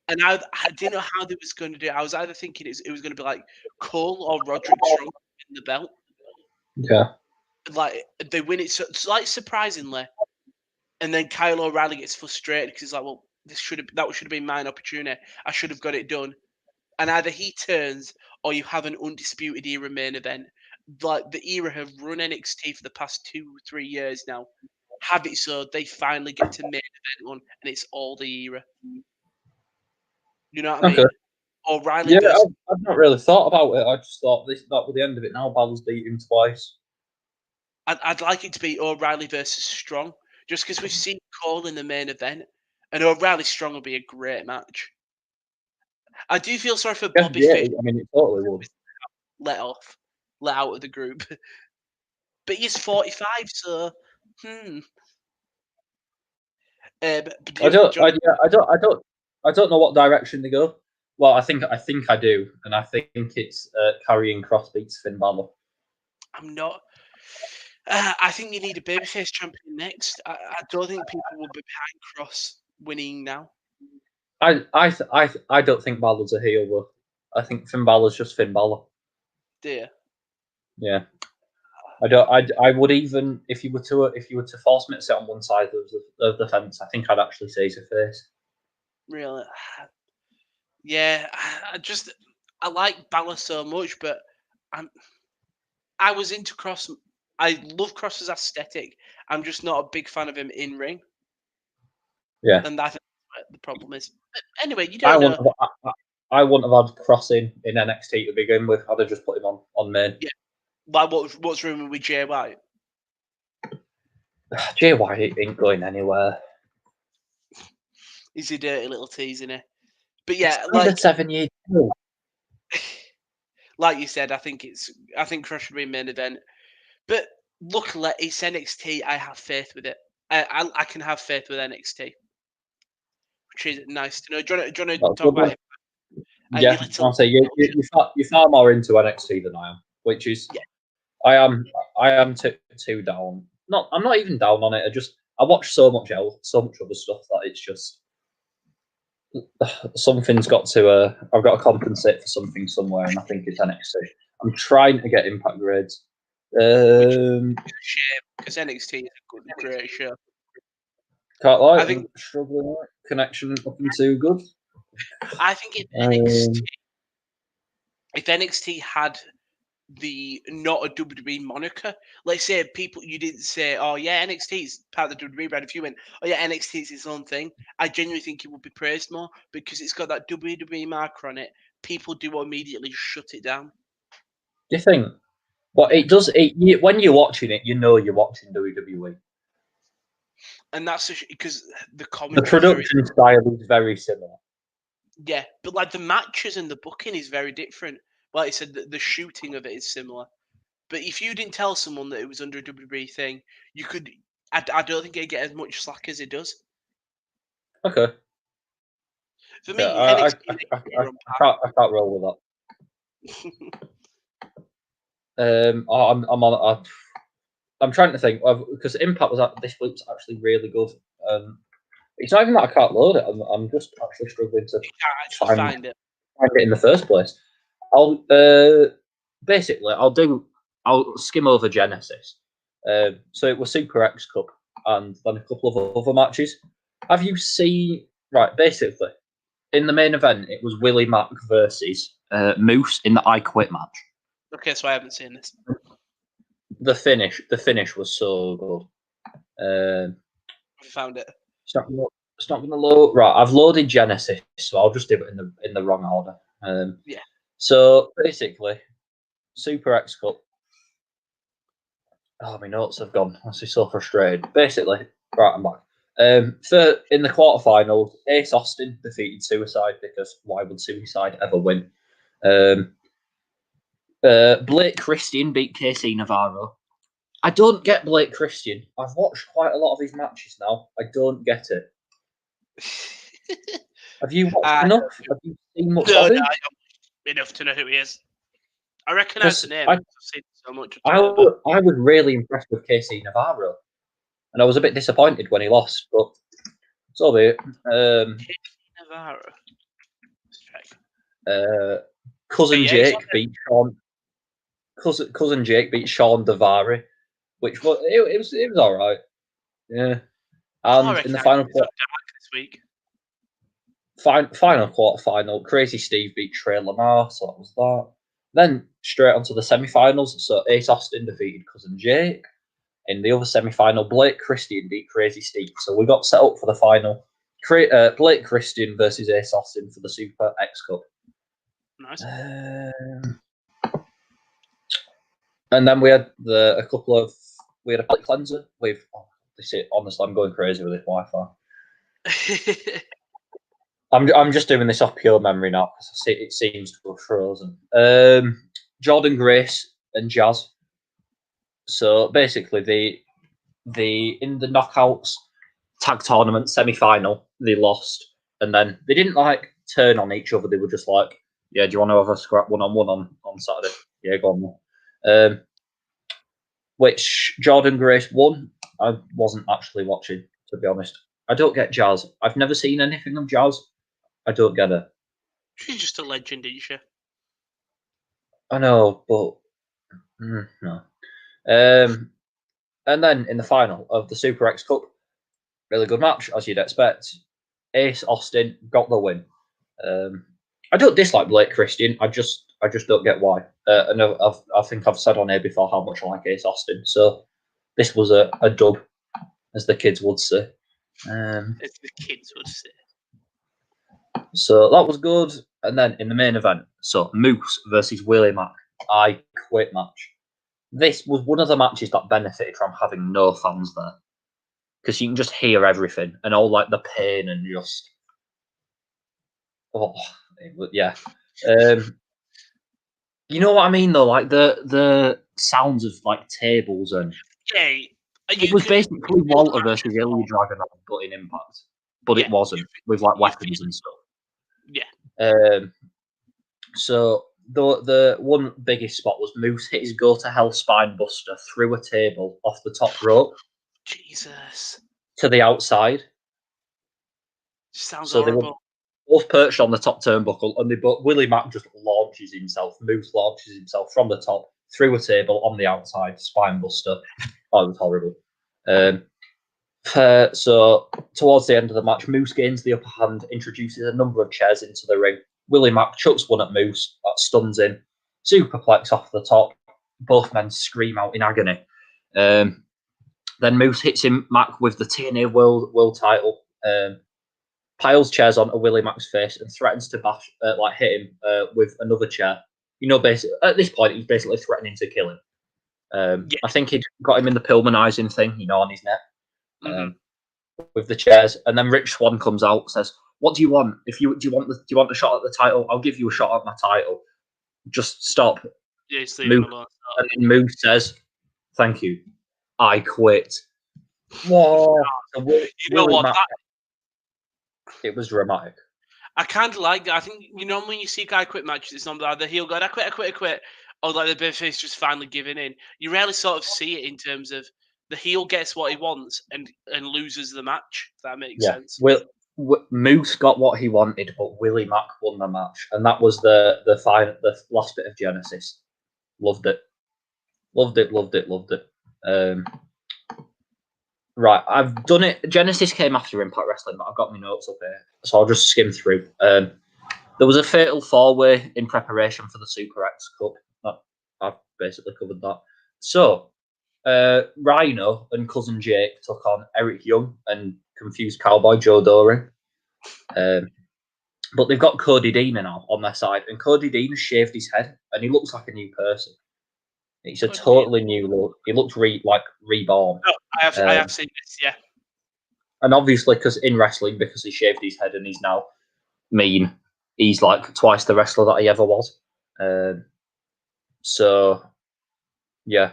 and I didn't know how they was going to do it. I was either thinking it was going to be like Cole or Roderick Strong in the belt. Yeah. Like they win it, so like surprisingly, and then Kyle O'Reilly gets frustrated because he's like, well, that should have been mine opportunity. I should have got it done. And either he turns or you have an undisputed era main event. Like the era have run NXT for the past 2-3 years now. Have it so they finally get to main event one, and it's all the era. You know what I mean? O'Reilly Yeah, versus. I've not really thought about it. I just thought that was the end of it. Now Balor's beat him twice. I'd like it to be O'Reilly versus Strong, just because we've seen Cole in the main event, and O'Reilly Strong will be a great match. I do feel sorry for Bobby Fish. I mean, it totally would. Let out of the group, but he's 45, so I don't know what direction they go. Well, I think I do, and I think it's carrying Cross beats Finn Balor. I'm not. I think you need a babyface champion next. I don't think people will be behind Cross winning now. I don't think Balor's a heel though. I think Finn Balor's just Finn Balor. Dear. Yeah. I would even if you were to force me to sit on one side of the fence, I think I'd actually say he's a face. Really? Yeah. I like Balor so much, but I was into Cross. I love Cross's aesthetic. I'm just not a big fan of him in ring. Yeah. And that's what the problem is. But anyway, you don't know. I wouldn't have had Cross in NXT to begin with. I'd have just put him on main. Yeah. Like what's rumored with Jay White? Jay White ain't going anywhere. He's a dirty little tease, isn't he? But yeah, like 7 years old. Like you said, I think Cross should be main event. But luckily, it's NXT. I have faith with it. I can have faith with NXT, which is nice to know. Do you want to That's talk good, about man. it? And your Yeah, little I'll say you're far more into NXT than I am, which is yeah. I am too down. I'm not even down on it. I watch so much else, so much other stuff that it's just something's got to. I've got to compensate for something somewhere, and I think it's NXT. I'm trying to get Impact grades. Which is a shame because NXT is a good, great show. Can't lie, I think I'm struggling. With it. Connection nothing too good. If NXT had the not a WWE moniker, let's say you didn't say, oh yeah, NXT is part of the WWE brand. If you went, oh yeah, NXT is its own thing, I genuinely think it would be praised more because it's got that WWE marker on it. People do immediately shut it down. Do you think? Well, Yeah. it does. When you're watching it, you know you're watching WWE. And that's because the The commentary is very production style is very similar. yeah, but like the matches and the booking is very different. Like I said, the shooting of it is similar. But if you didn't tell someone that it was under a WWE thing, you could. I don't think it'd get as much slack as it does. Okay. For Yeah, me, NXT is I can't roll with that. I'm trying to think because Impact this week was actually really good. It's not even that I can't load it. I'm just actually struggling to You can't actually find find it. it in the first place. I'll basically I'll skim over Genesis. So it was Super X Cup and then a couple of other matches. Have you seen right? Basically, in the main event, it was Willie Mack versus Moose in the I Quit match. Okay, so I haven't seen this. The finish was so good. I found it. It's not gonna load. Right, I've loaded Genesis, so I'll just do it in the wrong order. Yeah. So basically, Super X Cup. Oh, my notes have gone. This is so frustrated. Basically, right, I'm back. So in the quarterfinals, Ace Austin defeated Suicide because why would Suicide ever win? Blake Christian beat KC Navarro. I don't get Blake Christian. I've watched quite a lot of his matches now. I don't get it. Have you watched enough? Have you seen much No, of no, him? I don't enough to know who he is. I recognise the name. I, I've seen so much of Twitter, but I was really impressed with KC Navarro, and I was a bit disappointed when he lost. But so be it. Navarro. Cousin Yeah, Jake beat Sean. Cousin Jake beat Sean Davari, which was it was all right. Yeah, and in the final this week. final quarterfinal, Crazy Steve beat Trey Lamar, so that was that. Then straight onto the semi-finals, so Ace Austin defeated Cousin Jake. In the other semi-final, Blake Christian beat Crazy Steve. So we got set up for the final. Blake Christian versus Ace Austin for the Super X Cup. Nice. And then we had a plate cleanser with. Honestly, I'm going crazy with this Wi-Fi. I'm just doing this off pure memory now because it seems to have frozen. Jordan Grace and Jazz. So basically, in the knockouts tag tournament semi-final, they lost, and then they didn't turn on each other. They were just like, "Yeah, do you want to have a scrap one-on-one on Saturday? Yeah, go on." Which Jordan Grace won. I wasn't actually watching, to be honest. I don't get Jazz. I've never seen anything of Jazz. I don't get it. She's just a legend, isn't she? I know, but no. And then in the final of the Super X Cup, really good match as you'd expect. Ace Austin got the win. I don't dislike Blake Christian. I just don't get why. And I think I've said on here before how much I like Ace Austin. So this was a dub, as the kids would say. As the kids would say. So that was good. And then in the main event, so Moose versus Willie Mack, I Quit match. This was one of the matches that benefited from having no fans there, because you can just hear everything and all the pain and just yeah. You know what I mean though, the sounds of tables and Yeah, It was basically Walter versus Ilya Dragunov, but in Impact. But it wasn't, with like weapons and stuff. Yeah. So the one biggest spot was Moose hit his go to hell spine buster through a table off the top rope Jesus. to the outside. Sounds So horrible. they were both perched on the top turnbuckle, and Willie Mack just launches himself. Moose launches himself from the top through a table on the outside, spine buster. Oh, it was horrible. So towards the end of the match, Moose gains the upper hand, introduces a number of chairs into the ring. Willie Mack chucks one at Moose, that stuns him. Superplex off the top. Both men scream out in agony. Then Moose hits him Mack with the TNA World Title. Piles chairs onto Willie Mack's face and threatens to hit him with another chair. Basically at this point he's basically threatening to kill him. I think he got him in the Pillmanizing thing, on his neck. With the chairs, and then Rich Swann comes out, says, "What do you want? Do you want a shot at the title? I'll give you a shot at my title. Just stop." Yeah, Moose, and then Moose says, "Thank you. I quit." Whoa! It was dramatic. I kind of like that. I think when you see a guy quit matches, it's not like the heel going, "I quit," or like the babyface just finally giving in. You rarely sort of see it in terms of the heel gets what he wants and loses the match. If that makes sense. Moose got what he wanted, but Willie Mack won the match, and that was the last bit of Genesis. Loved it. Right, I've done it. Genesis came after Impact Wrestling, but I've got my notes up here, so I'll just skim through. There was a fatal four-way in preparation for the Super X Cup. I've basically covered that. So, Rhino and Cousin Jake took on Eric Young and confused Cowboy Joe Doring. But they've got Cody Dean now on their side, and Cody Dean has shaved his head, and he looks like a new person. It's a totally new look. He looks reborn. Oh, I have seen this, yeah. And obviously, because in wrestling, because he shaved his head and he's now mean, he's like twice the wrestler that he ever was. So, yeah.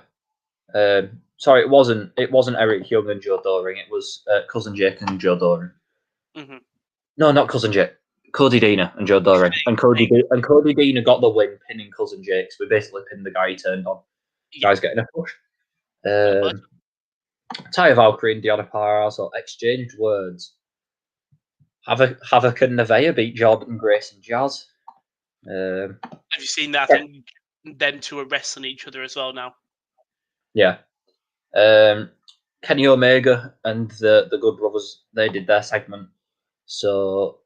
Sorry, it wasn't Eric Young and Joe Doring. It was Cousin Jake and Joe Doring. Mm-hmm. No, not Cousin Jake. Cody Deaner and Joe Doring. And Cody Deaner got the win, pinning Cousin Jake. So we basically pinned the guy he turned on. Yeah. Guy's getting a push. Taya Valkyrie and Deanna Purrazzo exchanged words. Havoc and Nevaeh beat Jordan Grace and Jazz. Have you seen that? I think them two are wrestling each other as well now. Yeah. Kenny Omega and the Good Brothers, they did their segment. So,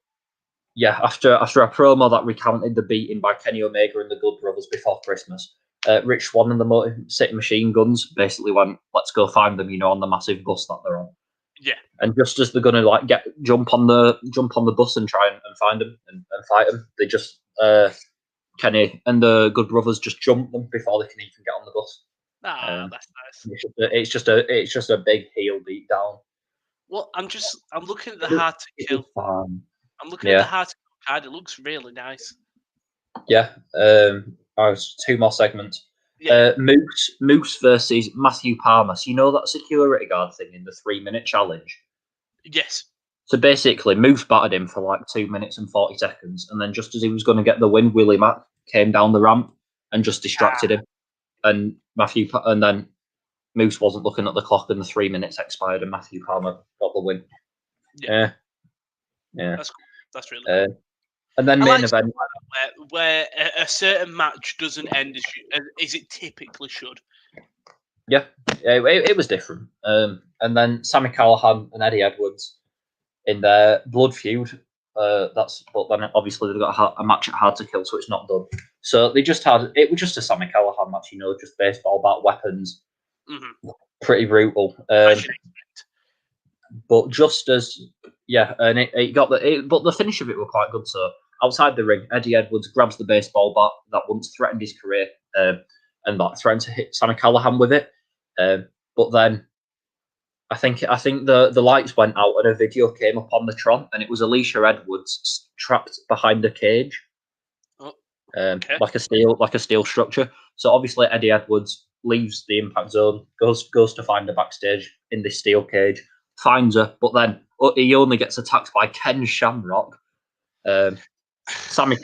yeah, after a promo that recounted the beating by Kenny Omega and the Good Brothers before Christmas, Rich Swann and the Motor City Machine Guns basically went, "Let's go find them," on the massive bus that they're on. Yeah. And just as they're gonna jump on the bus and try and find them and fight them, they just Kenny and the Good Brothers just jump them before they can even get on the bus. That's nice. It's just a big heel beat down. Well, I'm looking at the Hard to Kill. I'm looking at the Hard to Kill card. It looks really nice. Yeah. Two more segments. Yeah. Moose versus Matthew Palmer. So that security guard thing in the 3-minute challenge? Yes. So basically, Moose battered him for like 2 minutes and 40 seconds, and then just as he was going to get the win, Willie Mack came down the ramp and just distracted him. And then Moose wasn't looking at the clock, and the 3 minutes expired, and Matthew Palmer got the win. Yeah. That's cool. That's really cool. And then main event where a certain match doesn't end as it typically should. Yeah, it was different. And then Sami Callihan and Eddie Edwards in their blood feud. But then obviously they've got a match at Hard to Kill, so it's not done. So it was just a Sami Callihan match, just baseball bat weapons. Mm-hmm. Pretty brutal. But just as and it got but the finish of it were quite good. So outside the ring, Eddie Edwards grabs the baseball bat that once threatened his career, and that threatened to hit Sami Callihan with it. But then I think the lights went out and a video came up on the Tron, and it was Alicia Edwards trapped behind a cage, like a steel structure. So obviously Eddie Edwards leaves the Impact Zone, goes to find her backstage in this steel cage, finds her, but then he only gets attacked by Ken Shamrock. Sammy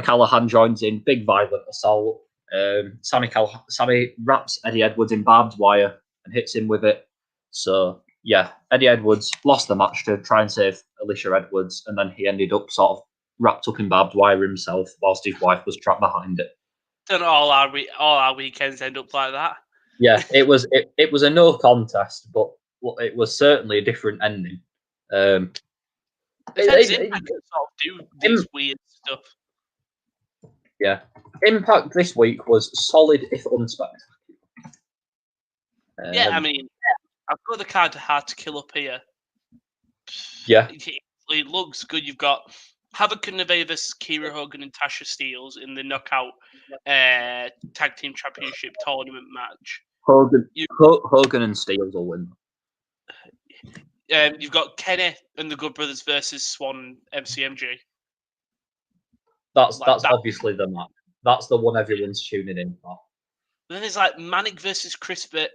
Callahan joins in, big violent assault. Sammy wraps Eddie Edwards in barbed wire and hits him with it. So yeah, Eddie Edwards lost the match to try and save Alicia Edwards, and then he ended up sort of wrapped up in barbed wire himself whilst his wife was trapped behind it. Don't all our weekends end up like that. Yeah, it was a no contest, but it was certainly a different ending. Impact sort of do these weird stuff. Yeah, Impact this week was solid if unspectacular. Yeah, I mean, I've got the card Hard to Kill up here. Yeah, it looks good. You've got Havoc and Nevaeh versus Kiera Hogan and Tasha Steelz in the Knockout Tag Team Championship Tournament match. Hogan and Steelz will win. You've got Kenny and the Good Brothers versus Swan and MCMG. That's obviously the match. That's the one everyone's tuning in for. And then there's like Manic versus Chris Bay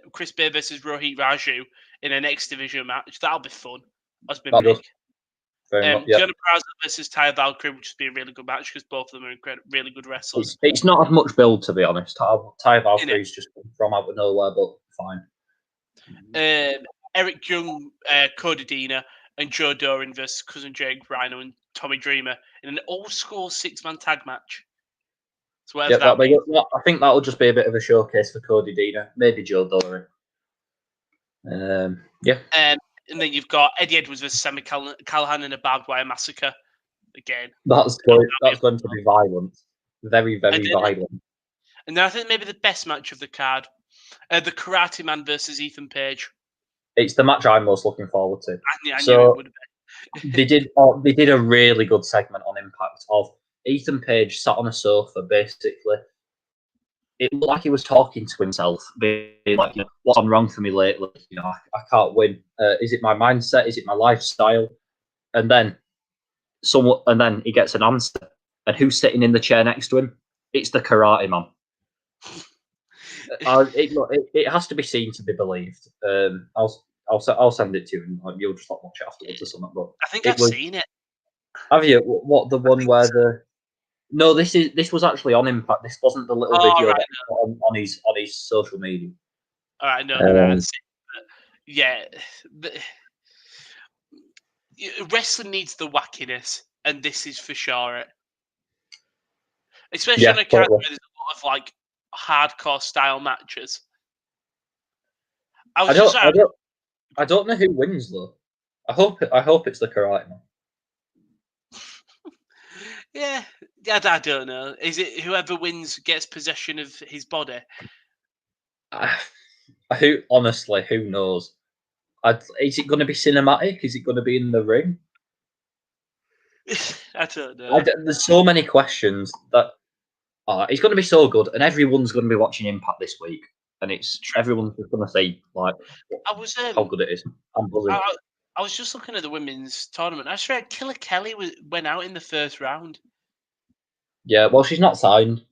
versus Rohit Raju in an X Division match. That'll be fun. That's been big. Gianna Praza versus Taya Valkyrie, which would be a really good match because both of them are really good wrestlers. It's not as much build, to be honest. Taya Valkyrie's just from out of nowhere, but fine. Eric Young, Cody Deaner, and Joe Doran versus Cousin Jake, Rhino, and Tommy Dreamer in an old-school six-man tag match. So whatever that means. I think that'll just be a bit of a showcase for Cody Deaner, maybe Joe Doran. Yeah. And then you've got Eddie Edwards versus Sammy Callahan in a barbed wire massacre. Again, that's going to be violent, very, very violent. And then I think maybe the best match of the card, the Karate Man versus Ethan Page. It's the match I'm most looking forward to. I knew it would be. they did a really good segment on Impact of Ethan Page sat on a sofa, basically. It looked like he was talking to himself, being like, what's gone wrong for me lately? I can't win. Is it my mindset? Is it my lifestyle? And then he gets an answer. And who's sitting in the chair next to him? It's the Karate Man. It has to be seen to be believed. I'll send it to you, and you'll just watch it afterwards or something. But I think I've seen it. Have you? What the one where the? No, this was actually on Impact. This wasn't the little video on his social media. All right, no, yeah, wrestling needs the wackiness, and this is for sure it. Especially on a card where there's a lot of like hardcore style matches. I don't know who wins though. I hope it's the Karate Man. Yeah, I don't know. Is it whoever wins gets possession of his body? Who knows? Is it going to be cinematic? Is it going to be in the ring? I don't know. There's so many questions that it's going to be so good, and everyone's going to be watching Impact this week, and everyone's just going to say like how good it is. I'm buzzing. I was just looking at the women's tournament. I swear Killer Kelly went out in the first round. Yeah, well, she's not signed.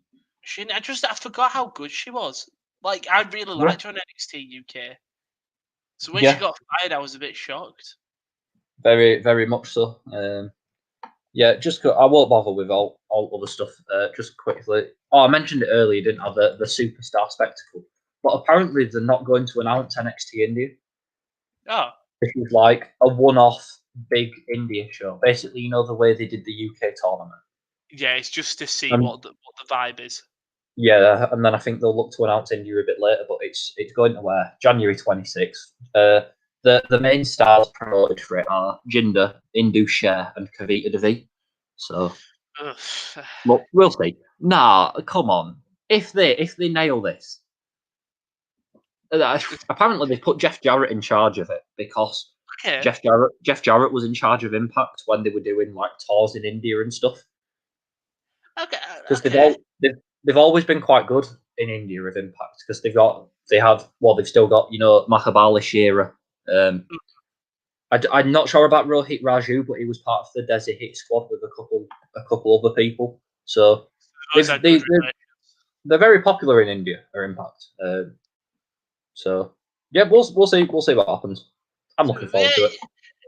I forgot how good she was. Like, I really liked her on NXT UK. So when she got fired, I was a bit shocked. Very, very much so. I won't bother with all other stuff. Just quickly. I mentioned it earlier, didn't I? The Superstar Spectacle. But apparently they're not going to announce NXT India. Oh. This is like a one-off big India show. Basically, the way they did the UK tournament. Yeah, it's just to see what the vibe is. Yeah, and then I think they'll look to announce India a bit later, but it's going to where January 26th. The main stars promoted for it are Jinder, Indu Sher, and Kavita Devi. So, look, we'll see. Nah, come on. If they nail this, apparently they put Jeff Jarrett in charge of it because Jeff Jarrett was in charge of Impact when they were doing like tours in India and stuff. Okay, because they've always been quite good in India with Impact because they've still got Mahabali Shera. I'm not sure about Rohit Raju, but he was part of the Desi Hit squad with a couple other people. So they're very popular in India or Impact. So yeah, we'll see what happens. I'm looking forward to it.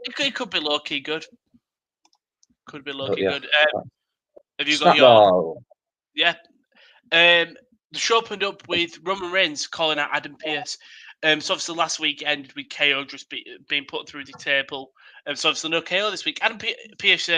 It could be low key good. Could be low key Yeah. good. Have you got your? SmackDown. Yeah. The show opened up with Roman Reigns calling out Adam Pearce. So obviously last week ended with KO just being put through the table. So obviously no KO this week. Adam Pearce.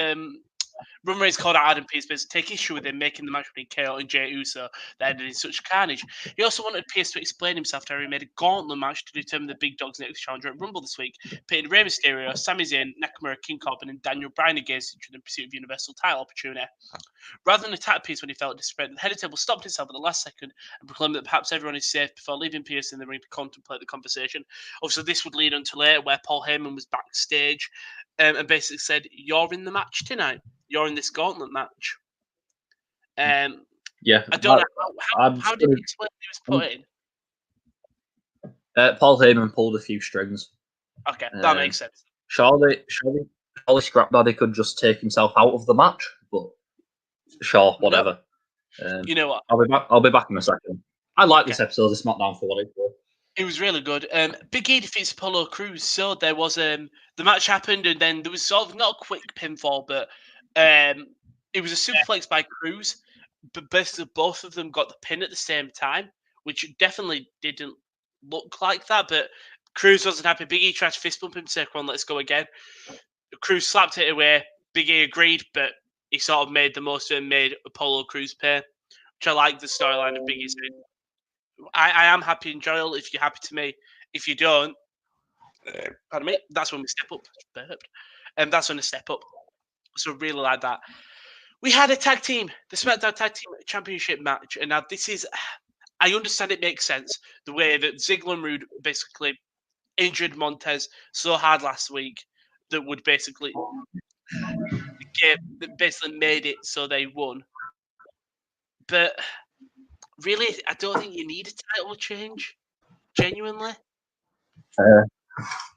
Roman Reigns called out Adam Pearce, but take issue with him making the match between KO and Jey Uso that ended in such carnage. He also wanted Pearce to explain himself to how he made a gauntlet match to determine the big dog's next challenger at Rumble this week, pitting Rey Mysterio, Sami Zayn, Nakamura, King Corbin, and Daniel Bryan against each other in pursuit of Universal title opportunity. Rather than attack Pearce when he felt disrespected, the head of the table stopped himself at the last second and proclaimed that perhaps everyone is safe before leaving Pearce in the ring to contemplate the conversation. Obviously, this would lead on to later where Paul Heyman was backstage and basically said, "You're in the match tonight. You're in this gauntlet match." Yeah, I don't know how did he explain he was put in? Paul Heyman pulled a few strings. Okay, that makes sense. Surely Scrap Daddy could just take himself out of the match, but sure, whatever. You know what? I'll be back in a second. I like this episode of SmackDown for what it's worth. It was really good. Big E defeats Apollo Crews. So there was the match happened, and then there was sort of not a quick pinfall, but it was a superplex by Crews. But basically, both of them got the pin at the same time, which definitely didn't look like that. But Crews wasn't happy. Big E tried to fist bump him, say, "Come on, let's go again." Crews slapped it away. Big E agreed, but he sort of made the most of it and made Apollo Crews pay, which I like the storyline of Big E saying, I am happy and Joel if you're happy to me. If you don't, pardon me, that's when we step up. And that's when we step up. So really like that. We had a tag team, the SmackDown Tag Team Championship match. And now this is, I understand it makes sense. The way that Ziggler and Rude basically injured Montez so hard last week that would basically made it so they won. But really, I don't think you need a title change. Genuinely.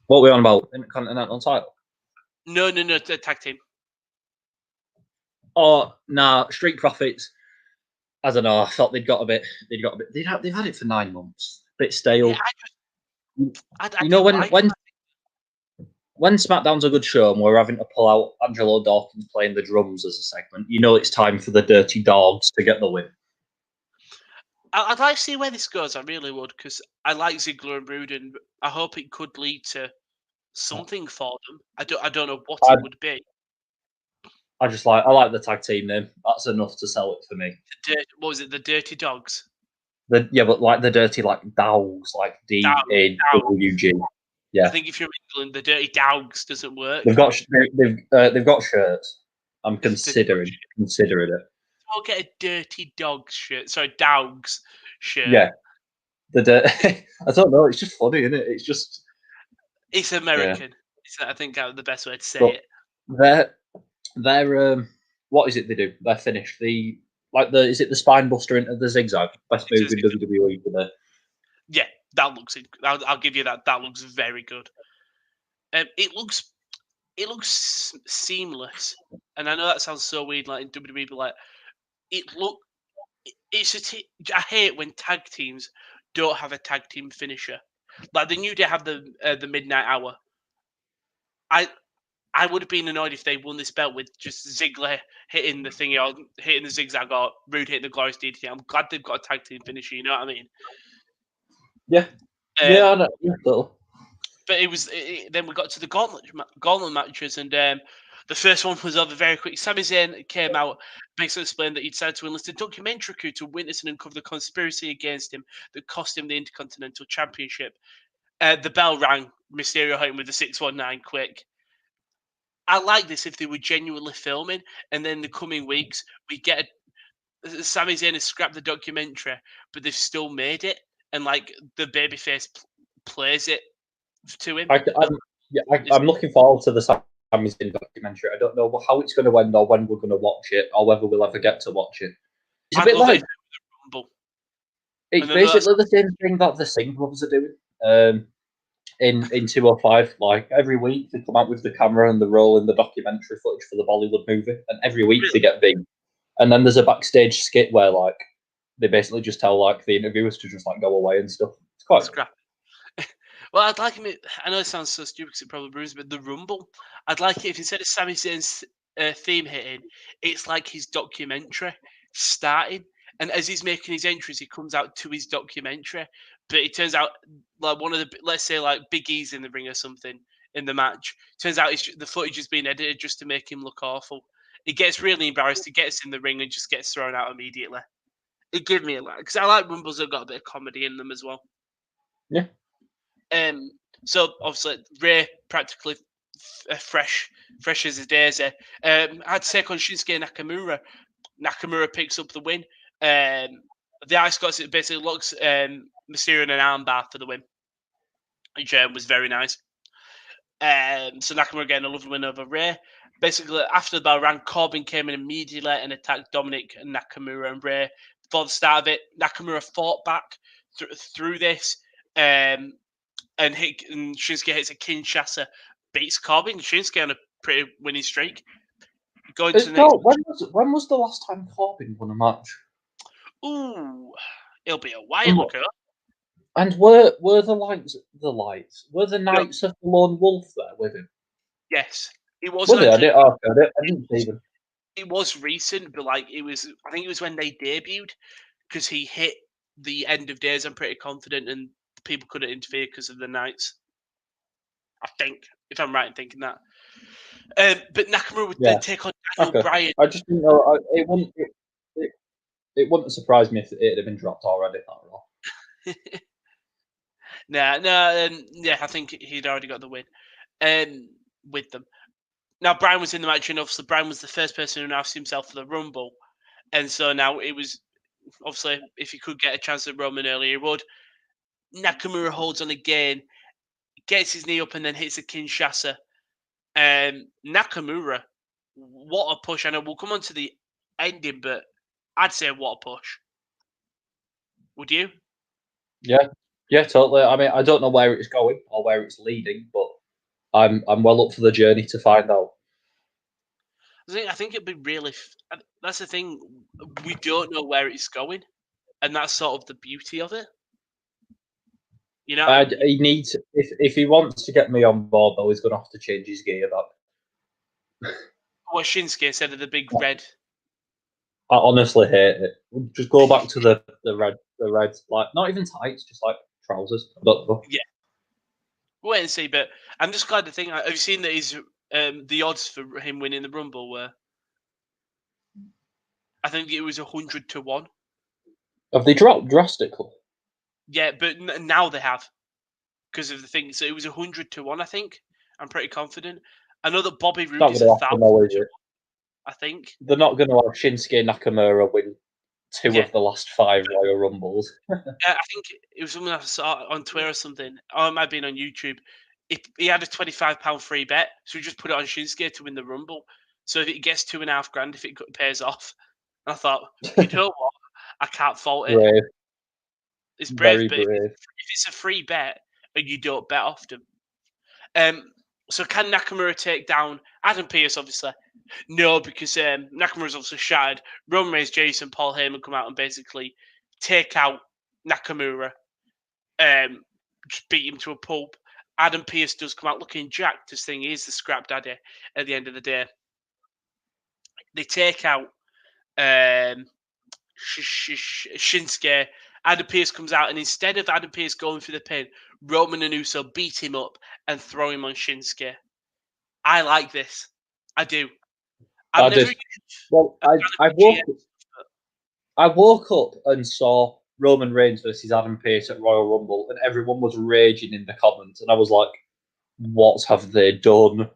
What are we on about? Intercontinental title? No, the tag team. Oh, nah, Street Profits. I don't know. I thought they've had it for 9 months. A bit stale. Yeah, when SmackDown's a good show and we're having to pull out Angelo Dawkins playing the drums as a segment, it's time for the Dirty Dogs to get the win. I'd like to see where this goes. I really would, because I like Ziggler and Rude, and I hope it could lead to something for them. I don't know what it would be. I like the tag team name. That's enough to sell it for me. What was it? The Dirty Dogs. But like the dirty dogs, like DAWG. Yeah. I think if you're in England, the Dirty Dogs doesn't work. They've got shirts. I'm considering it. I'll get a Dirty Dogs shirt. Sorry, Dogs shirt. Yeah. I don't know. It's just funny, isn't it? It's American. Yeah. I think that's the best way to say it. They're what is it they do? They're finished. Is it the spine buster into the zigzag? Best move in WWE today. Yeah, that looks. I'll give you that. That looks very good. It looks seamless, and I know that sounds so weird, like in WWE, but like I hate when tag teams don't have a tag team finisher. Like the New Day have the Midnight Hour. I would have been annoyed if they won this belt with just Ziggler hitting the thingy or hitting the zigzag or Rude hitting the Glorious DDT. I'm glad they've got a tag team finisher. You know what I mean? Yeah. I know. But then we got to the gauntlet matches, and the first one was over very quick. Sami Zayn came out, basically explained that he decided to enlist a documentary crew to witness and uncover the conspiracy against him that cost him the Intercontinental Championship. The bell rang. Mysterio hit him with the 619 quick. I like this if they were genuinely filming, and then in the coming weeks we get Sami Zayn has scrapped the documentary, but they've still made it, and like the babyface plays it to him. I'm looking forward to the Sami Zayn documentary. I don't know how it's going to end or when we're going to watch it or whether we'll ever get to watch it. It's a bit like it's basically the same thing that the Singh brothers are doing. In 205, like every week they come out with the camera and the roll in the documentary footage for the Bollywood movie, and every week they get big. And then there's a backstage skit where like they basically just tell like the interviewers to just like go away and stuff. It's quite Scrap. Well, I'd like him. I know it sounds so stupid because it probably ruins, but the Rumble. I'd like it if instead of Sami Zayn's theme hitting, it's like his documentary starting, and as he's making his entries, he comes out to his documentary. But it turns out like one of the, let's say like Big E's in the ring or something in the match. Turns out the footage has been edited just to make him look awful. He gets really embarrassed. He gets in the ring and just gets thrown out immediately. It gave me a lot because I like Rumbles that got a bit of comedy in them as well. Yeah. So obviously Ray practically fresh as a daisy. I'd take on Shinsuke Nakamura. Nakamura picks up the win. The Ice Gods basically locks Mysterio in an armbar for the win, which was very nice. So Nakamura getting a lovely win over Ray. Basically, after the bell rang, Corbin came in immediately and attacked Dominic and Nakamura and Ray. Before the start of it, Nakamura fought back through this. And Shinsuke hits a Kinshasa, beats Corbin. Shinsuke on a pretty winning streak. Going to the next. When was the last time Corbin won a match? Ooh, it'll be a while ago. And were the Knights were the Knights of the Lone Wolf there with him? Yes, it was. Were they? I didn't see them. It was recent, but like it was. I think it was when they debuted because he hit the end of days. I'm pretty confident, and people couldn't interfere because of the Knights. I think, if I'm right in thinking that. But Nakamura would then take on Daniel Bryan. I just didn't know. It wouldn't surprise me if it had been dropped already. Yeah, I think he'd already got the win with them. Now, Bryan was in the match, and obviously Bryan was the first person who announced himself for the Rumble. And so now it was, obviously, if he could get a chance at Roman earlier, he would. Nakamura holds on again, gets his knee up, and then hits a Kinshasa. Nakamura, what a push. I know we'll come on to the ending, but I'd say what a push. Would you? Yeah, totally. I mean, I don't know where it's going or where it's leading, but I'm well up for the journey to find out. I think it'd be really. That's the thing. We don't know where it's going, and that's sort of the beauty of it. You know, he needs if he wants to get me on board, though, he's going to have to change his gear back. What Shinsuke said of the big red. I honestly hate it. Just go back to the red, like not even tights, just like trousers. Yeah. Wait and see, but I'm just glad to think. Have you seen that his the odds for him winning the Rumble were? I think it was 100 to 1. Have they dropped drastically? Yeah, but now they have because of the thing. So it was 100 to 1. I think I'm pretty confident. I know that Bobby Roode is 1,000 to 1. I think they're not going to have Shinsuke Nakamura win 2 of the last 5 Royal Rumbles. I think it was something I saw on Twitter or something. Oh, it might have been on YouTube. He had a £25 free bet, so he just put it on Shinsuke to win the Rumble. So if it gets $2,500, if it pays off, and I thought, you know what, I can't fault it. Brave. It's brave, Very but brave. if it's a free bet and you don't bet often, so can Nakamura take down Adam Pearce? Obviously, no, because Nakamura's obviously shattered. Roman Reigns, Jason, Paul Heyman come out and basically take out Nakamura, just beat him to a pulp. Adam Pearce does come out looking jacked. This thing is the scrap daddy at the end of the day. They take out Shinsuke. Adam Pearce comes out, and instead of Adam Pearce going for the pin, Roman and Uso beat him up and throw him on Shinsuke. I like this. I do. I woke up and saw Roman Reigns versus Adam Pearce at Royal Rumble, and everyone was raging in the comments, and I was like, "What have they done?"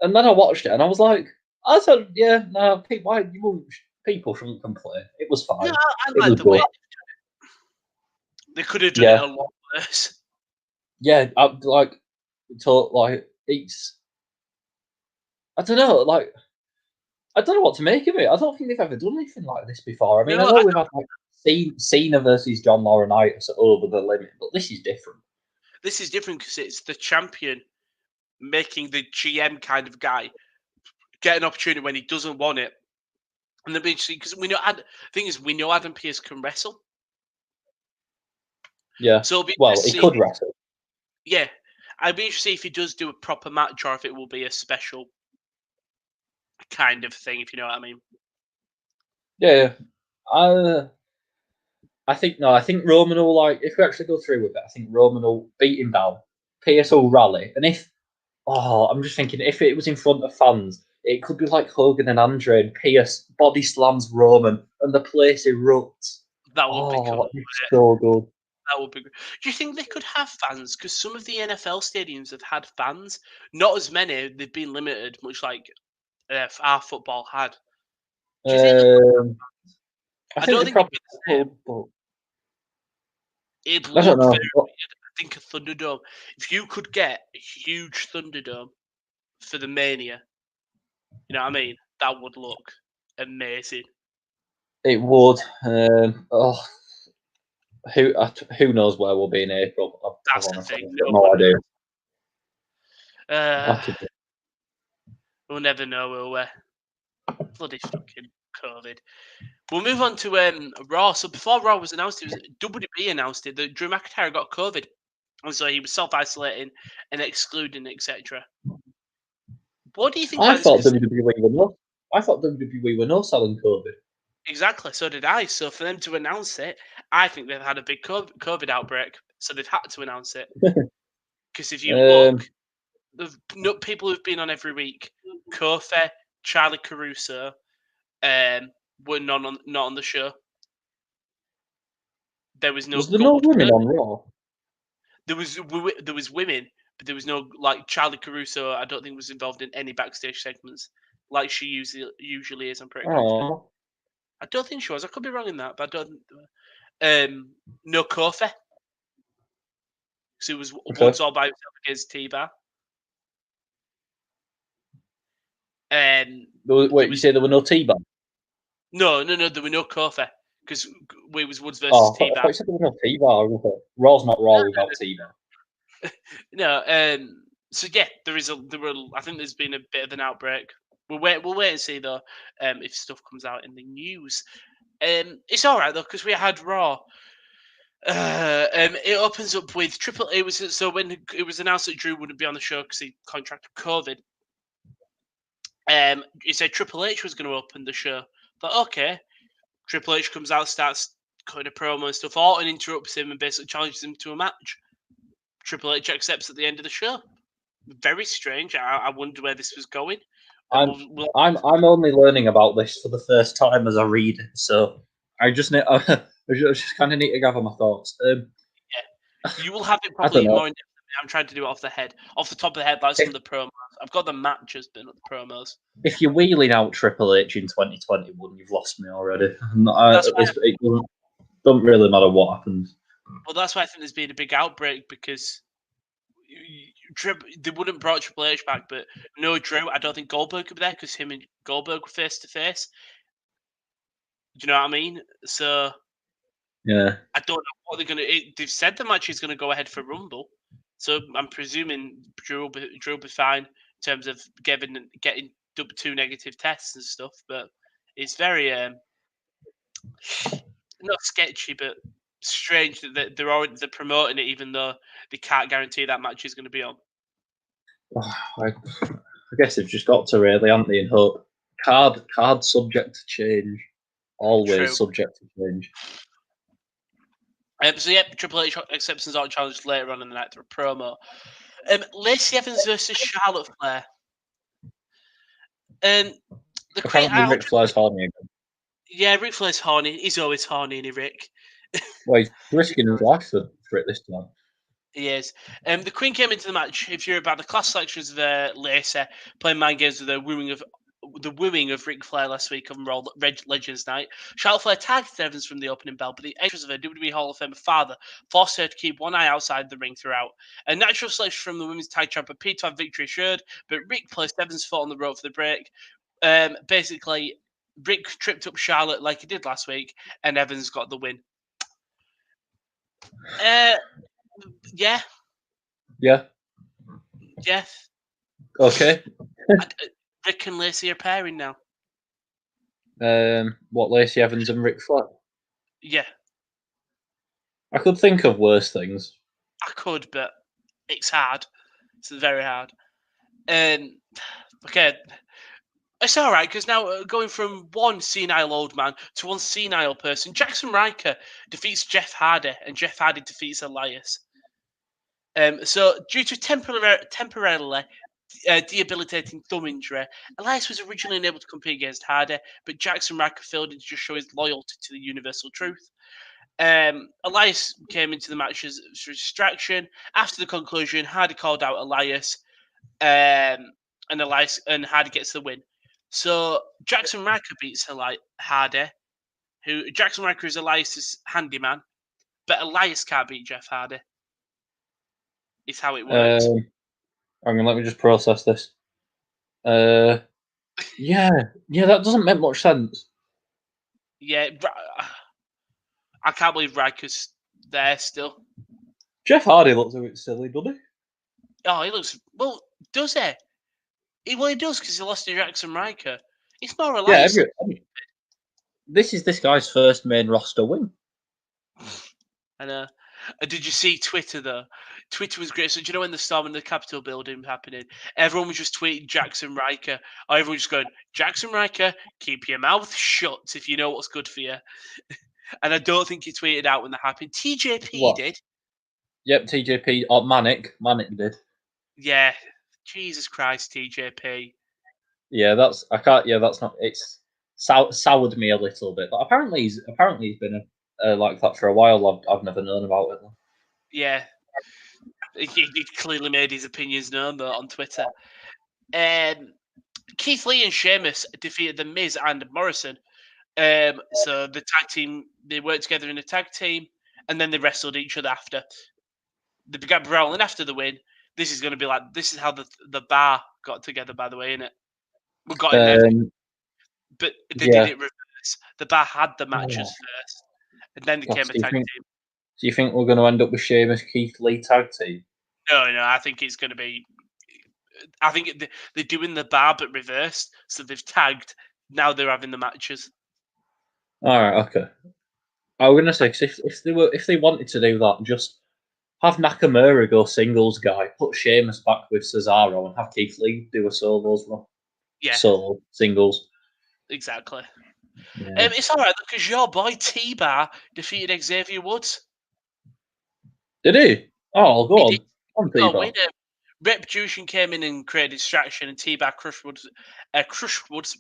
And then I watched it, and I was like, "I said, yeah, no, people shouldn't complain. It was fine. No, I like the way they could have done it a lot worse." Yeah, it's. I don't know, I don't know what to make of it. I don't think they've ever done anything like this before. I mean, I know we've had Cena versus John Laurinaitis over the limit, but this is different. This is different because it's the champion making the GM kind of guy get an opportunity when he doesn't want it. And then because we know, the thing is, we know Adam Pearce can wrestle. Yeah. So it'll be Well, interesting he to see could wrestle. yeah, I'd be interested to see if he does do a proper match or if it will be a special kind of thing, if you know what I mean. Yeah. I think no. I think Roman will if we actually go through with it. I think Roman will beat him down. Pierce will rally, and I'm just thinking if it was in front of fans, it could be like Hogan and Andre, and Pierce body slams Roman, and the place erupts. That would be cool. Oh, it's so good. That would be good. Do you think they could have fans? Because some of the NFL stadiums have had fans. Not as many. They've been limited, much like our football had. Do you think they could? I I think don't they think it'd probably be the same. could, but It'd I don't look know. very weird. I think a Thunderdome. If you could get a huge Thunderdome for the Mania, you know what I mean? That would look amazing. It would. Who knows where we'll be in April? I've That's the honestly thing. got No no one idea. knows. We'll never know, will we? Bloody fucking COVID. We'll move on to Raw. So before Raw was announced, it was WWE announced it that Drew McIntyre got COVID, and so he was self-isolating and excluding, etc. What do you think I about this? thought Because WWE were no. I thought WWE were no selling COVID. exactly, so did I. So for them to announce it, I think they've had a big COVID outbreak, so they've had to announce it. Because if you Um, look, the people who've been on every week, Kofi, Charlie Caruso, were not on the show. There was no was there no women Goldberg. on Raw? There was women, but there was no like Charlie Caruso. I don't think was involved in any backstage segments like she usually is. I'm pretty confident. Oh, I don't think she was. I could be wrong in that, but I don't. No Kofi. So it was okay. Woods all by himself against T-Bar. There Wait, you was say there were no T-Bar? no. There were no Kofi because it was Woods versus Oh, I thought T-Bar. you said there was no T-Bar. Raw's not Raw without T-Bar. No. So yeah, there were. I think there's been a bit of an outbreak. We'll wait and see though. If stuff comes out in the news. It's all right though because we had Raw. It opens up with Triple. It was so when it was announced that Drew wouldn't be on the show because he contracted COVID. He said Triple H was going to open the show. But okay, Triple H comes out, starts cutting a promo and stuff. Orton interrupts him and basically challenges him to a match. Triple H accepts at the end of the show. Very strange. I wonder where this was going. I'm I'm only learning about this for the first time as I read it, so I just need I just kind of need to gather my thoughts. yeah, you will have it I don't probably know more in depth. I'm trying to do it off the top of the head, like some of the promos. I've got the matches, but not the promos. if you're wheeling out Triple H in 2021, you've lost me already. That's why. It doesn't really matter what happens. Well, that's why I think there's been a big outbreak because they wouldn't brought Triple H back, but no Drew. I don't think Goldberg could be there because him and Goldberg were face to face. Do you know what I mean? So Yeah, I don't know what they're gonna. They've said the match is gonna go ahead for Rumble, so I'm presuming Drew will be fine in terms of getting 2 negative tests and stuff. But it's very not sketchy, but strange that they're promoting it even though they can't guarantee that match is going to be on. I guess they've just got to really, haven't they? And hope card subject to change, always True. subject to change. So yeah, Triple H accepts his art challenge later on in the night through a promo. Lacey Evans versus Charlotte Flair. The Apparently, Ric Flair's horny again. Yeah, Ric Flair's horny. He's always horny, isn't he, Rick? Well, he's risking his life for it this time. He is. The Queen came into the match. If you're about the class selections of Lacey playing mind games with the wooing of Ric Flair last week on Raw Legends Night. Charlotte Flair targeted Evans from the opening bell, but the entrance of her WWE Hall of Fame father forced her to keep one eye outside the ring throughout. A natural selection from the women's tag champ appeared to have victory assured, but Ric placed Evans' foot on the rope for the break. Basically, Ric tripped up Charlotte like he did last week, and Evans got the win. Yeah. Yeah. Yes. Okay. Rick and Lacey are pairing now. What, Lacey Evans and Ric Flair? Yeah. I could think of worse things. I could, but it's hard. It's very hard. Okay, it's all right because now going from one senile old man to one senile person, Jackson Riker defeats Jeff Hardy, and Jeff Hardy defeats Elias. So, due to temporarily debilitating thumb injury, Elias was originally unable to compete against Hardy, but Jackson Riker failed to just show his loyalty to the Universal Truth. Elias came into the match as a distraction. After the conclusion, Hardy called out Elias, and Hardy gets the win. So Jackson Riker beats Hardy, who Jackson Riker is Elias's handyman, but Elias can't beat Jeff Hardy. Is how it works. Hang on, let me just process this. Yeah, that doesn't make much sense. Yeah, I can't believe Riker's there still. Jeff Hardy looks a bit silly, doesn't he? Oh, he looks well. Does he? He does because he lost to Jackson Riker. It's more Elias. This is this guy's first main roster win. And did you see Twitter though? Twitter was great. So do you know when the storm in the Capitol building was happening? Everyone was just tweeting Jackson Riker. Everyone was just going, Jackson Riker, keep your mouth shut if you know what's good for you. And I don't think he tweeted out when that happened. TJP did. Yep, TJP or Manic did. Yeah, Jesus Christ, TJP. Yeah, that's not. It's soured me a little bit, but apparently he's been like that for a while. I've never known about it. Yeah, he clearly made his opinions known though on Twitter. Keith Lee and Sheamus defeated The Miz and Morrison. So the tag team, they worked together in a tag team, and then they wrestled each other after. They began brawling after the win. This is how the bar got together, by the way, isn't it? We got in there, but they did it reverse. The bar had the matches first, and then they became a tag team. Do you think we're going to end up with Sheamus Keith Lee tag team? No, I think it's going to be. I think they're doing the bar but reversed, so they've tagged. Now they're having the matches. All right, okay. I was going to say, cause if they wanted to do that, just have Nakamura go singles guy, put Sheamus back with Cesaro, and have Keith Lee do a solos run. Yeah. Solo singles. Exactly. Yeah. It's all right because your boy T-Bar defeated Xavier Woods. Did he? Oh, go on. On T-Bar. Retribution came in and created distraction, and T-Bar crushed Woods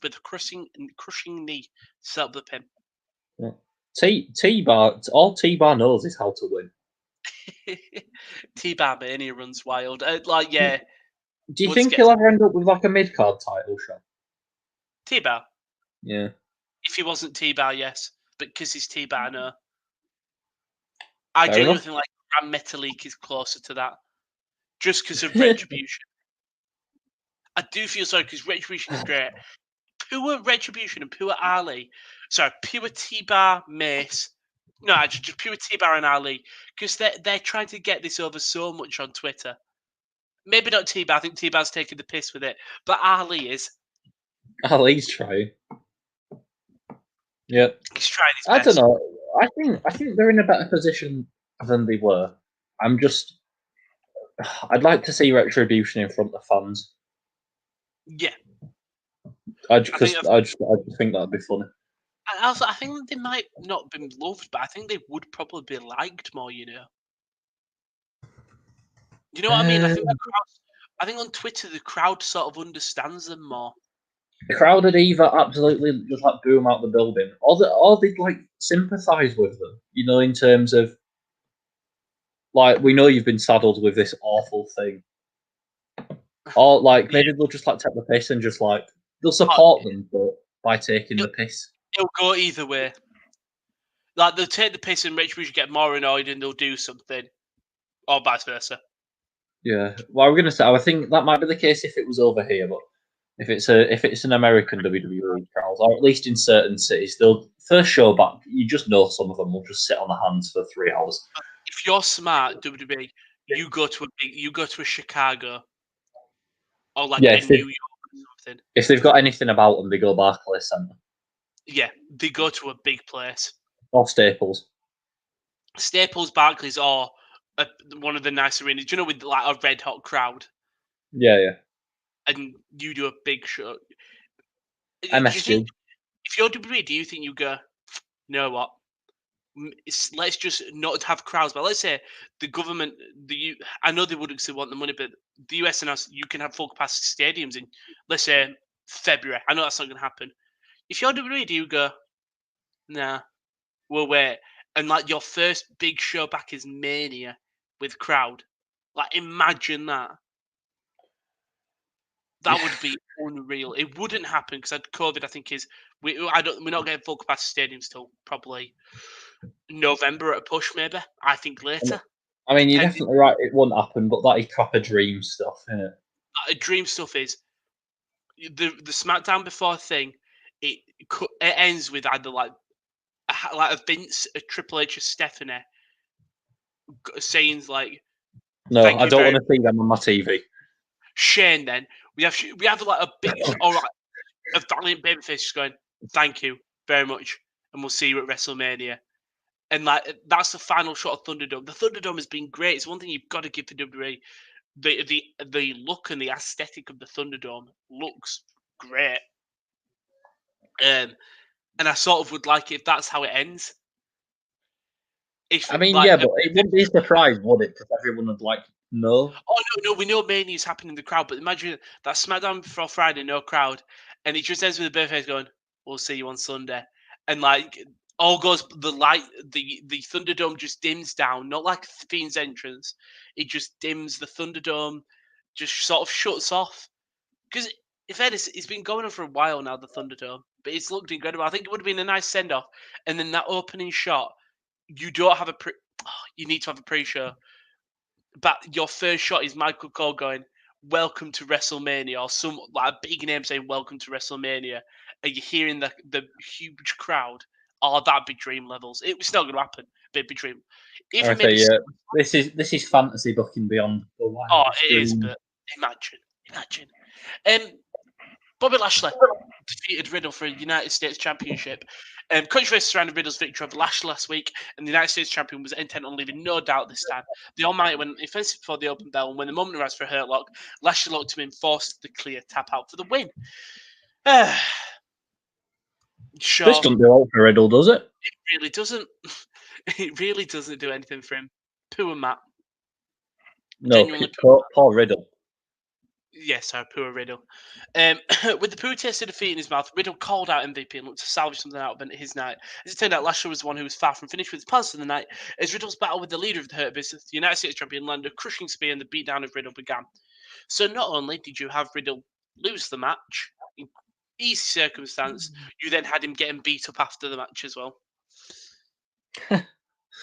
with a crushing knee to set up the pin. Yeah. T-Bar, all T-Bar knows is how to win. T-Bar mania runs wild. Do you think he'll ever end up with like a mid-card title shot? T-Bar? Yeah. If he wasn't T-Bar, yes. But because he's T-Bar, no. I genuinely think like Grand Metalik is closer to that. Just because of Retribution. I do feel sorry because Retribution is great. Pure Retribution and pure Ali. Sorry, pure T-Bar, Mace. No, actually, just pure T-Bar and Ali. Because they're trying to get this over so much on Twitter. Maybe not T-Bar. I think T-Bar's taking the piss with it. But Ali is. Ali's trying. Yeah. He's trying his best. I don't know. I think they're in a better position than they were. I'd like to see Retribution in front of fans. Yeah. I just think that'd be funny. And also, I think they might not be loved, but I think they would probably be liked more. You know what I mean? I think on Twitter the crowd sort of understands them more. The crowd would either absolutely just like boo them out the building, or they'd like sympathise with them. You know, in terms of like, we know you've been saddled with this awful thing, or like maybe they'll just like take the piss and just like they'll support them, but by taking the piss. It'll go either way. Like they'll take the piss and Retribution get more annoyed and they'll do something, or vice versa. Yeah, well, I'm gonna say I think that might be the case if it was over here, but if it's an American WWE crowd, or at least in certain cities, they'll first show back. You just know some of them will just sit on their hands for 3 hours. If you're smart, WWE, you go to a Chicago, or like a New York or something. If they've got anything about them, they go Barclays Center. Yeah, they go to a big place. Or Staples. Staples, Barclays, or one of the nice arenas. Do you know, with like a red hot crowd, Yeah. and you do a big show? Do you think, MSG. if you're WWE, do you think you go, you know what? Let's just not have crowds. But let's say the government, I know they wouldn't still want the money, but the US and us, you can have full capacity stadiums in, let's say, February. I know that's not going to happen. If you're WWE, do you go, nah, we'll wait, and like your first big show back is Mania with crowd? Like, imagine that. That would be unreal. It wouldn't happen because COVID, I think, is we're not getting full capacity stadiums till probably November at a push, maybe. I think later. I mean, you're Depending. definitely right. It won't happen, but that is proper dream stuff, isn't it? Dream stuff is the SmackDown before thing. It ends with either like a Vince, a Triple H, a Stephanie saying like, No, "Thank I you don't very want to see them on my TV. Shane." Then we have like a big or like a valiant babyface just going, "Thank you very much, and we'll see you at WrestleMania." And like that's the final shot of Thunderdome. The Thunderdome has been great. It's one thing you've got to give the WWE. The look and the aesthetic of the Thunderdome looks great. And I sort of would like it if that's how it ends. If I mean, like, yeah, but it wouldn't be a surprise, would it? Because everyone would like know. oh no, we know Mania's happening in the crowd, but imagine that SmackDown before Friday, no crowd, and it just ends with the babyface going, "We'll see you on Sunday," and like all goes the light, the Thunderdome just dims down, not like Fiend's entrance. It just dims. The Thunderdome just sort of shuts off. Because in fairness, it's been going on for a while now, the Thunderdome, but it's looked incredible. I think it would have been a nice send off, and then that opening shot, you don't have you need to have a pre-show, but your first shot is Michael Cole going, "Welcome to WrestleMania," or some like a big name saying, "Welcome to WrestleMania," and you're hearing the huge crowd. Oh, that'd be dream levels. It's not going to happen, but it'd be dream. I Even say, maybe. yeah, this is fantasy booking beyond the Oh, wildest it is, dreams. but imagine. Bobby Lashley defeated Riddle for a United States Championship. Controversy surrounded Riddle's victory over Lashley last week, and the United States Champion was intent on leaving no doubt this time. The Almighty went offensive before the open bell, and when the moment arrived for a hurt lock, Lashley locked him in, forced the clear tap out for the win. Sure, This doesn't do all for Riddle, does it? it really doesn't. It really doesn't do anything for him. Poor Matt. No, Genuinely poor Riddle. Yes, our poor Riddle. With the poo taste of defeat in his mouth, Riddle called out MVP and looked to salvage something out of his night. As it turned out, Lashley was the one who was far from finished with his plans for the night. As Riddle's battle with the leader of the Hurt Business, the United States champion, landed a crushing spear and the beatdown of Riddle began. So not only did you have Riddle lose the match, in easy circumstance, you then had him getting beat up after the match as well.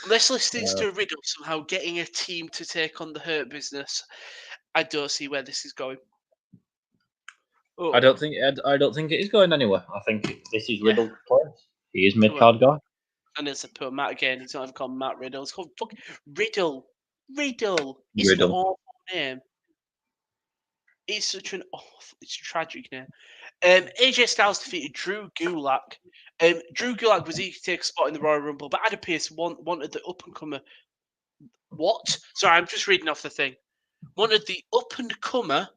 This list is to Riddle somehow getting a team to take on the Hurt Business. I don't see where this is going. Oh. I don't think it is going anywhere. I think this is Riddle's place. He is mid card guy. And it's a poor Matt again. He's not even called Matt Riddle. It's called Riddle. Riddle. It's an awful name. It's such an awful. It's a tragic name. AJ Styles defeated Drew Gulak. Drew Gulak was eager to take a spot in the Royal Rumble, but Adam Pearce wanted the up and comer. What? Sorry, I'm just reading off the thing. Wanted the up and comer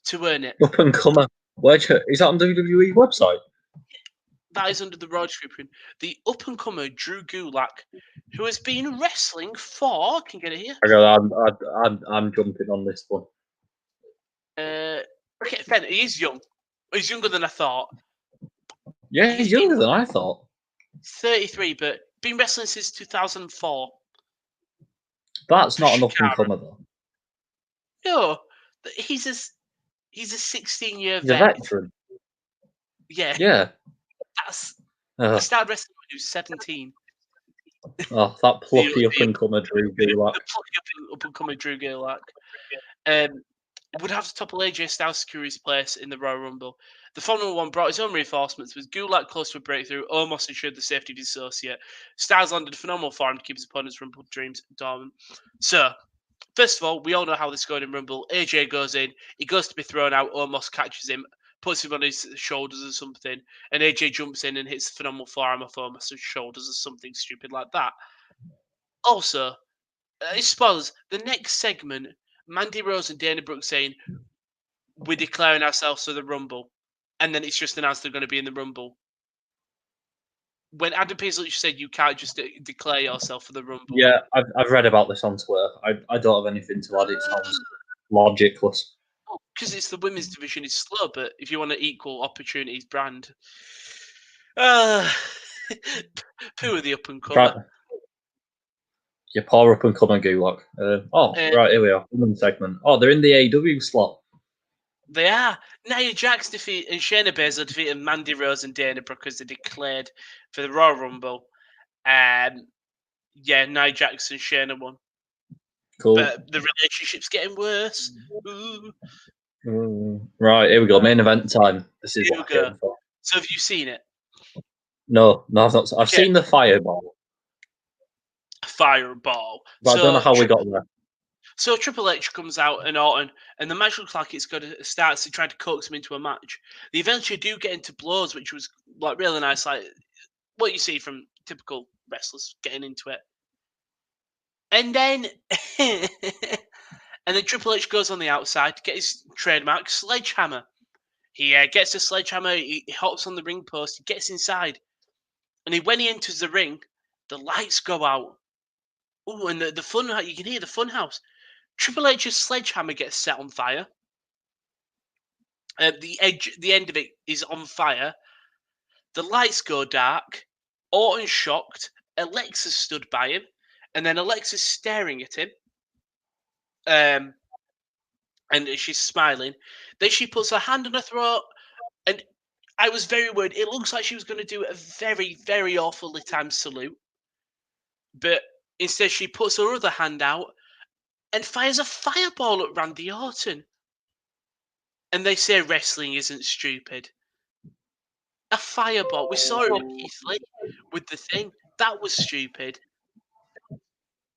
to earn it. Up and comer. Is that on WWE website? That is under the Raw description. The up and comer Drew Gulak, who has been wrestling for. Can you get it here? I'm jumping on this one. Okay, Ben, he is young. He's younger than I thought. Yeah, he's younger than I thought. 33, but been wrestling since 2004. That's not an up and comer though. No, he's a 16-year He's a veteran. Yeah. Yeah. I started wrestling when he was 17. Oh, that plucky up and comer Drew Gulak. The plucky up and comer Drew Gulak. Would have to topple AJ Styles to secure his place in the Royal Rumble. The Formula One brought his own reinforcements, with Gulak close to a breakthrough, almost ensured the safety of his associate. Styles landed a phenomenal form to keep his opponent's Rumble dreams dormant. So, first of all, we all know how this is going in Rumble. AJ goes in, he goes to be thrown out, almost catches him, puts him on his shoulders or something, and AJ jumps in and hits the phenomenal forearm off Omos's shoulders or something stupid like that. Also, spoilers. The next segment, Mandy Rose and Dana Brooke saying we're declaring ourselves for the Rumble, and then it's just announced they're going to be in the Rumble. When Adam Paisley said you can't just declare yourself for the Rumble. Yeah, I've read about this on Twitter. I don't have anything to add. It sounds logicless. Because it's the women's division is slow, but if you want an equal opportunities brand, who are the up and comer? Your poor up and coming Gulak. Right, here we are. Women's segment. Oh, they're in the AEW slot. They are. Nia Jax and Shayna Baszler defeated Mandy Rose and Dana Brooke as they declared for the Royal Rumble. Yeah, Nia Jax and Shayna won. Cool. But the relationship's getting worse. Right, here we go. Main event time. This is what I came for. So have you seen it? No, I've not. I've seen the fireball. Fireball. But I don't know how we got there. So Triple H comes out and Orton, and the match looks like it's going to start to try to coax him into a match. They eventually do get into blows, which was like really nice, like what you see from typical wrestlers getting into it. And then, Triple H goes on the outside to get his trademark sledgehammer. He gets a sledgehammer, he hops on the ring post, he gets inside, and when he enters the ring, the lights go out. Oh, and the fun, you can hear the fun house. Triple H's sledgehammer gets set on fire. The end of it is on fire. The lights go dark. Orton's shocked. Alexa's stood by him, and then Alexa's staring at him. And she's smiling. Then she puts her hand on her throat, and I was very worried. It looks like she was going to do a very, very awfully timed salute, but instead she puts her other hand out and fires a fireball at Randy Orton. And they say wrestling isn't stupid. A fireball. We saw it with Keith Lee with the thing. That was stupid.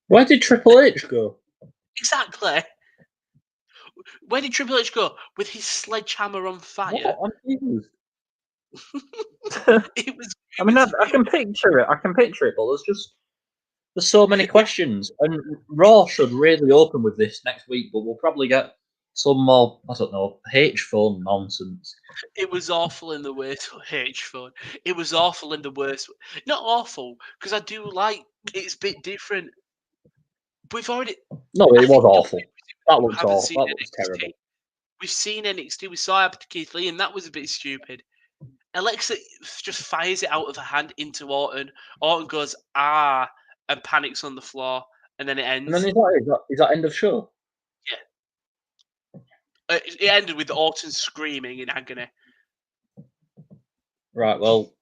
Where did Triple H go? Exactly. Where did Triple H go? With his sledgehammer on fire? What? I'm confused. I can picture it. But there's so many questions, and Raw should really open with this next week. But we'll probably get some more, I don't know, H-phone nonsense. It was awful in the worst H-phone. It was awful in the worst. Not awful, because I do like it's a bit different. We've already. No, it was awful. That looks awful. That looks terrible. We've seen NXT. We saw it happen to Keith Lee, and that was a bit stupid. Alexa just fires it out of her hand into Orton. Orton goes, and panics on the floor, and then it ends. And then is that end of show? Yeah. It ended with Orton screaming in agony. Right, well,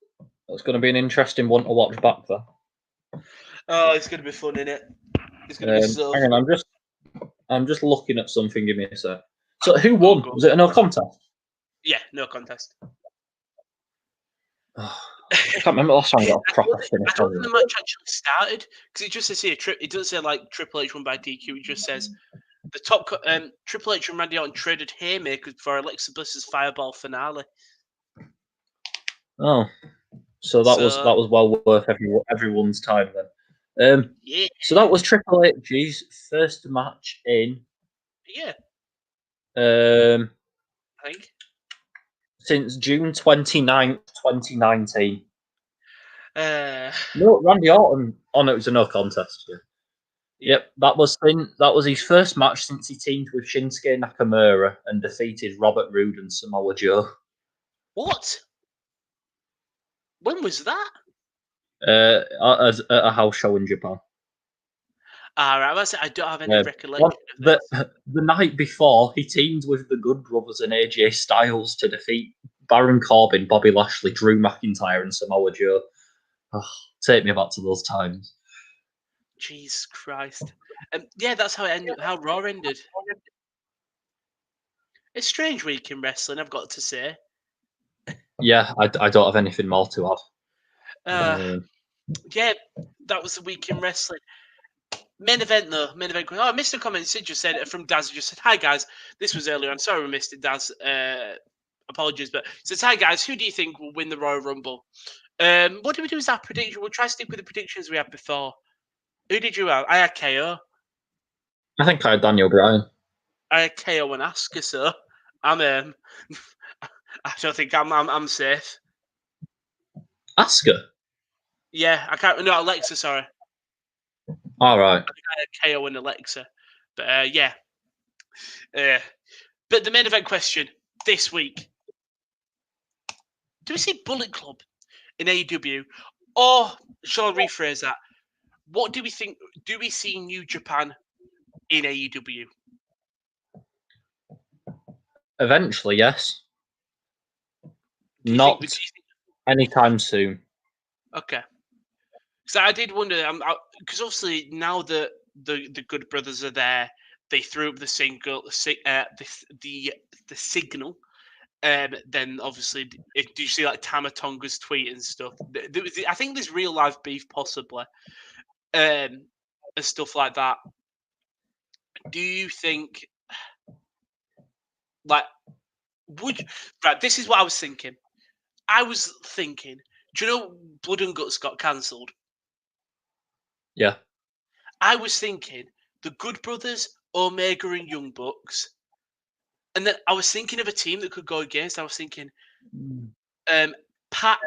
that's going to be an interesting one to watch back there. Oh, it's going to be fun, isn't it? It's going to be so fun. I'm just looking at something. Give me a sec. So who won? Was it a no contest? Yeah, no contest. I can't remember last time I got a proper finish. I don't think the match actually started because it just says here. It doesn't say like Triple H won by DQ. It just says the top Triple H and Randy Orton traded haymakers for Alexa Bliss's Fireball finale. Oh, so that was well worth everyone's time then. Yeah. So that was Triple H's first match in. Yeah. I think. Since June 29th, 2019. No, Randy Orton. Oh no, it was a no contest. Yeah. Yep, that was his first match since he teamed with Shinsuke Nakamura and defeated Robert Roode and Samoa Joe. What? When was that? At a house show in Japan. Right. I don't have any recollection of this. The night before, he teamed with the Good Brothers and AJ Styles to defeat Baron Corbin, Bobby Lashley, Drew McIntyre, and Samoa Joe. Oh, take me back to those times. Jesus Christ! Yeah, that's how it ended. How Raw ended. It's a strange week in wrestling, I've got to say. Yeah, I don't have anything more to add. Yeah, that was the week in wrestling. Main event though. Oh, I missed a comment. Sid just said it from Daz. He just said, "Hi guys, this was earlier on. Sorry we missed it, Daz. Apologies." But he says, "Hi guys, who do you think will win the Royal Rumble?" What do we do as our prediction? We'll try to stick with the predictions we had before. Who did you have? I had KO. I think I had Daniel Bryan. I had KO and Asuka, so I'm I don't think I'm safe. Asuka. Yeah, I can't. No, Alexa. Sorry, All right. I had KO and Alexa. But yeah. But the main event question this week: do we see Bullet Club in AEW, or shall I rephrase that? What do we think? Do we see New Japan in AEW? Eventually, yes. Do you Not think? anytime soon. Okay. So I did wonder, because obviously now that the Good Brothers are there, they threw up the single, the signal. Then obviously, do you see like Tama Tonga's tweet and stuff? I think there's real life beef possibly, and stuff like that. Do you think, like, right? This is what I was thinking. I was thinking, do you know Blood and Guts got cancelled? Yeah. I was thinking the Good Brothers, Omega, and Young Bucks. And then I was thinking of a team that could go against. I was thinking Pac,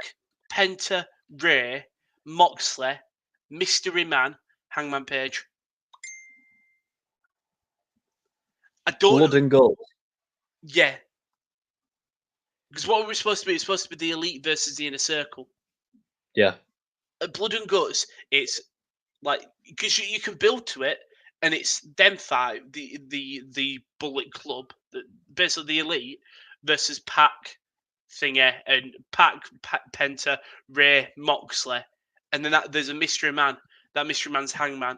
Penta, Ray, Moxley, Mystery Man, Hangman Page. I don't. Blood and Guts. Yeah. Because what were we supposed to be? It's supposed to be the Elite versus the Inner Circle. Yeah. At Blood and Guts, it's like, because you can build to it, and it's them five, the Bullet Club, basically the Elite versus Pac, Thinger, and Pac, Penta, Ray, Moxley, and then there's a mystery man. That mystery man's Hangman,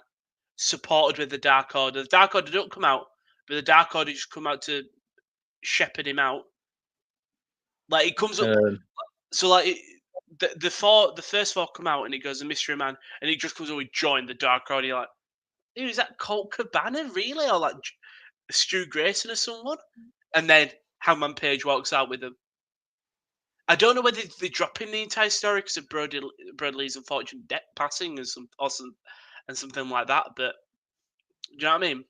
supported with the Dark Order. The Dark Order don't come out, but the Dark Order just come out to shepherd him out. Like, it comes up, so like the first four come out, and it goes a mystery man, and he just comes over, join the Dark Order. You're like, who is that? Colt Cabana, really, or like Stu Grayson or someone? And then Hangman Page walks out with them. I don't know whether they're dropping the entire story because of Bradley's unfortunate death passing and something like that. But do you know what I mean?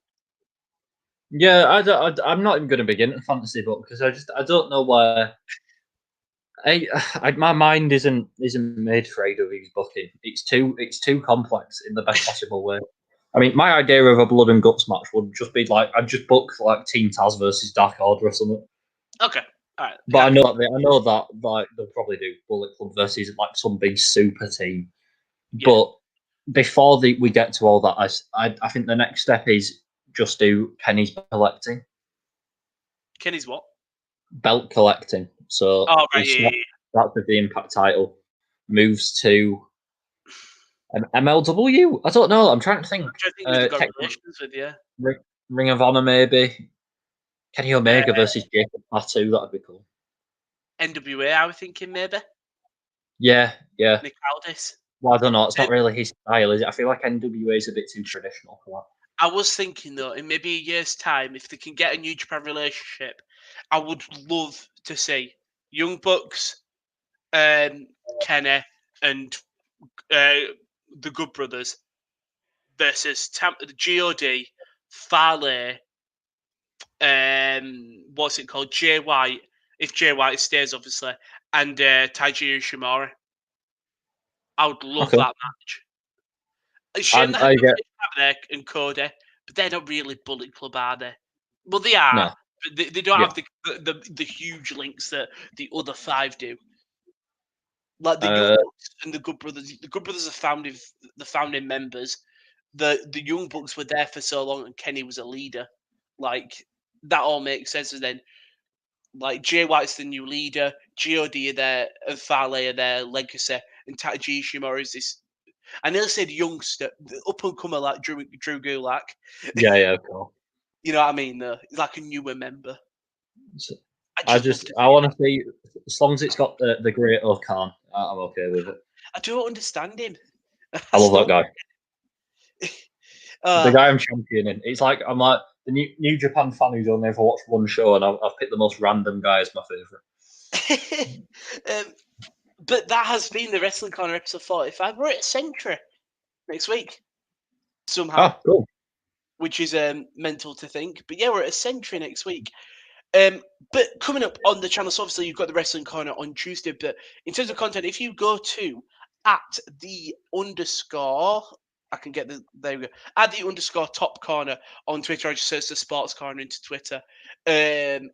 Yeah, I'm not even going to begin a fantasy book because I don't know where. My mind isn't made for AW's booking. It's too complex in the best possible way. I mean, my idea of a blood and guts match would just be like I'd just book like Team Taz versus Dark Order or something. Okay, all right. But I know that like they'll probably do Bullet Club versus like some big super team. Yeah. But before we get to all that, I think the next step is just do Kenny's collecting. Kenny's what? Belt collecting. So that's with the Impact title. Moves to MLW. I don't know. I'm trying to think. They've got relations with, yeah. Ring of Honor, maybe. Kenny Omega versus Jacob Fatu. That'd be cool. NWA, I was thinking maybe. Yeah. Nick Aldis. Well, I don't know. It's not really his style, is it? I feel like NWA is a bit too traditional for that. I was thinking, though, in maybe a year's time, if they can get a New Japan relationship, I would love to see Young Bucks, Kenny, and the Good Brothers versus God, Fale, what's it called? Jay White, if Jay White stays, obviously, and Taiji Ishimori. I would love that match. Shame that there and Cody, but they're not really Bullet Club, are they? Well, they are. No. But they don't have the huge links that the other five do. Like the Young Bucks and the Good Brothers. The Good Brothers are the founding members. The Young Bucks were there for so long, and Kenny was a leader. Like, that all makes sense. And then, like, Jay White's the new leader. God are there, and Fale are their legacy, and Taiji Ishimori is this. I nearly said youngster, up and comer like Drew Gulak. Yeah, cool. You know what I mean? Though, like a newer member. I want to see, as long as it's got the Great Okan, I'm okay with it. I don't understand him. I love that guy. The guy I'm championing. It's like I'm like the New Japan fan who's only ever watched one show, and I've picked the most random guy as my favorite. But that has been the Wrestling Corner episode 45. We're at a century next week. somehow, cool. which is mental to think. But yeah, we're at a century next week. But coming up on the channel, so obviously you've got the Wrestling Corner on Tuesday. But in terms of content, if you go to at the underscore, I can get there we go, at the underscore top corner on Twitter. I just search the sports corner into Twitter. You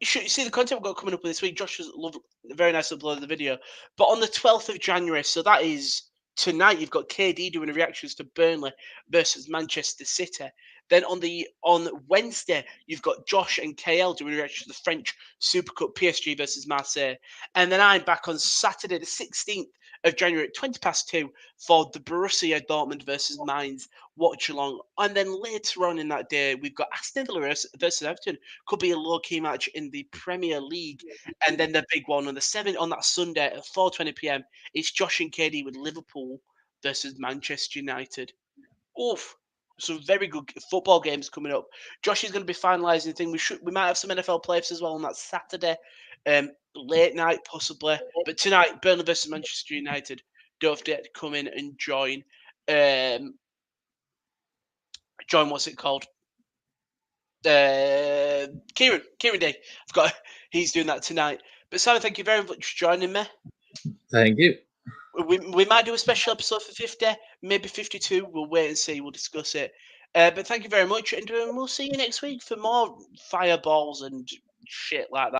should see the content we've got coming up this week. Josh has loved, very nice upload of the video. But on the 12th of January, so that is tonight, you've got KD doing reactions to Burnley versus Manchester City. Then on Wednesday, you've got Josh and KL doing reactions to the French Super Cup, PSG versus Marseille. And then I'm back on Saturday, the 16th of January at 2:20 for the Borussia Dortmund versus Mainz watch along. And then later on in that day, we've got Aston Villa versus Everton. Could be a low-key match in the Premier League. And then the big one on the 7th, on that Sunday at 4:20 p.m. It's Josh and KD with Liverpool versus Manchester United. Oof. Some very good football games coming up. Josh is going to be finalising things. We might have some NFL playoffs as well on that Saturday, late night possibly. But tonight, Burnley versus Manchester United. Don't forget to come in and join. Join what's it called? Kieran D. He's doing that tonight. But Simon, thank you very much for joining me. Thank you. We might do a special episode for 50, maybe 52. We'll wait and see. We'll discuss it. But thank you very much, and we'll see you next week for more fireballs and shit like that.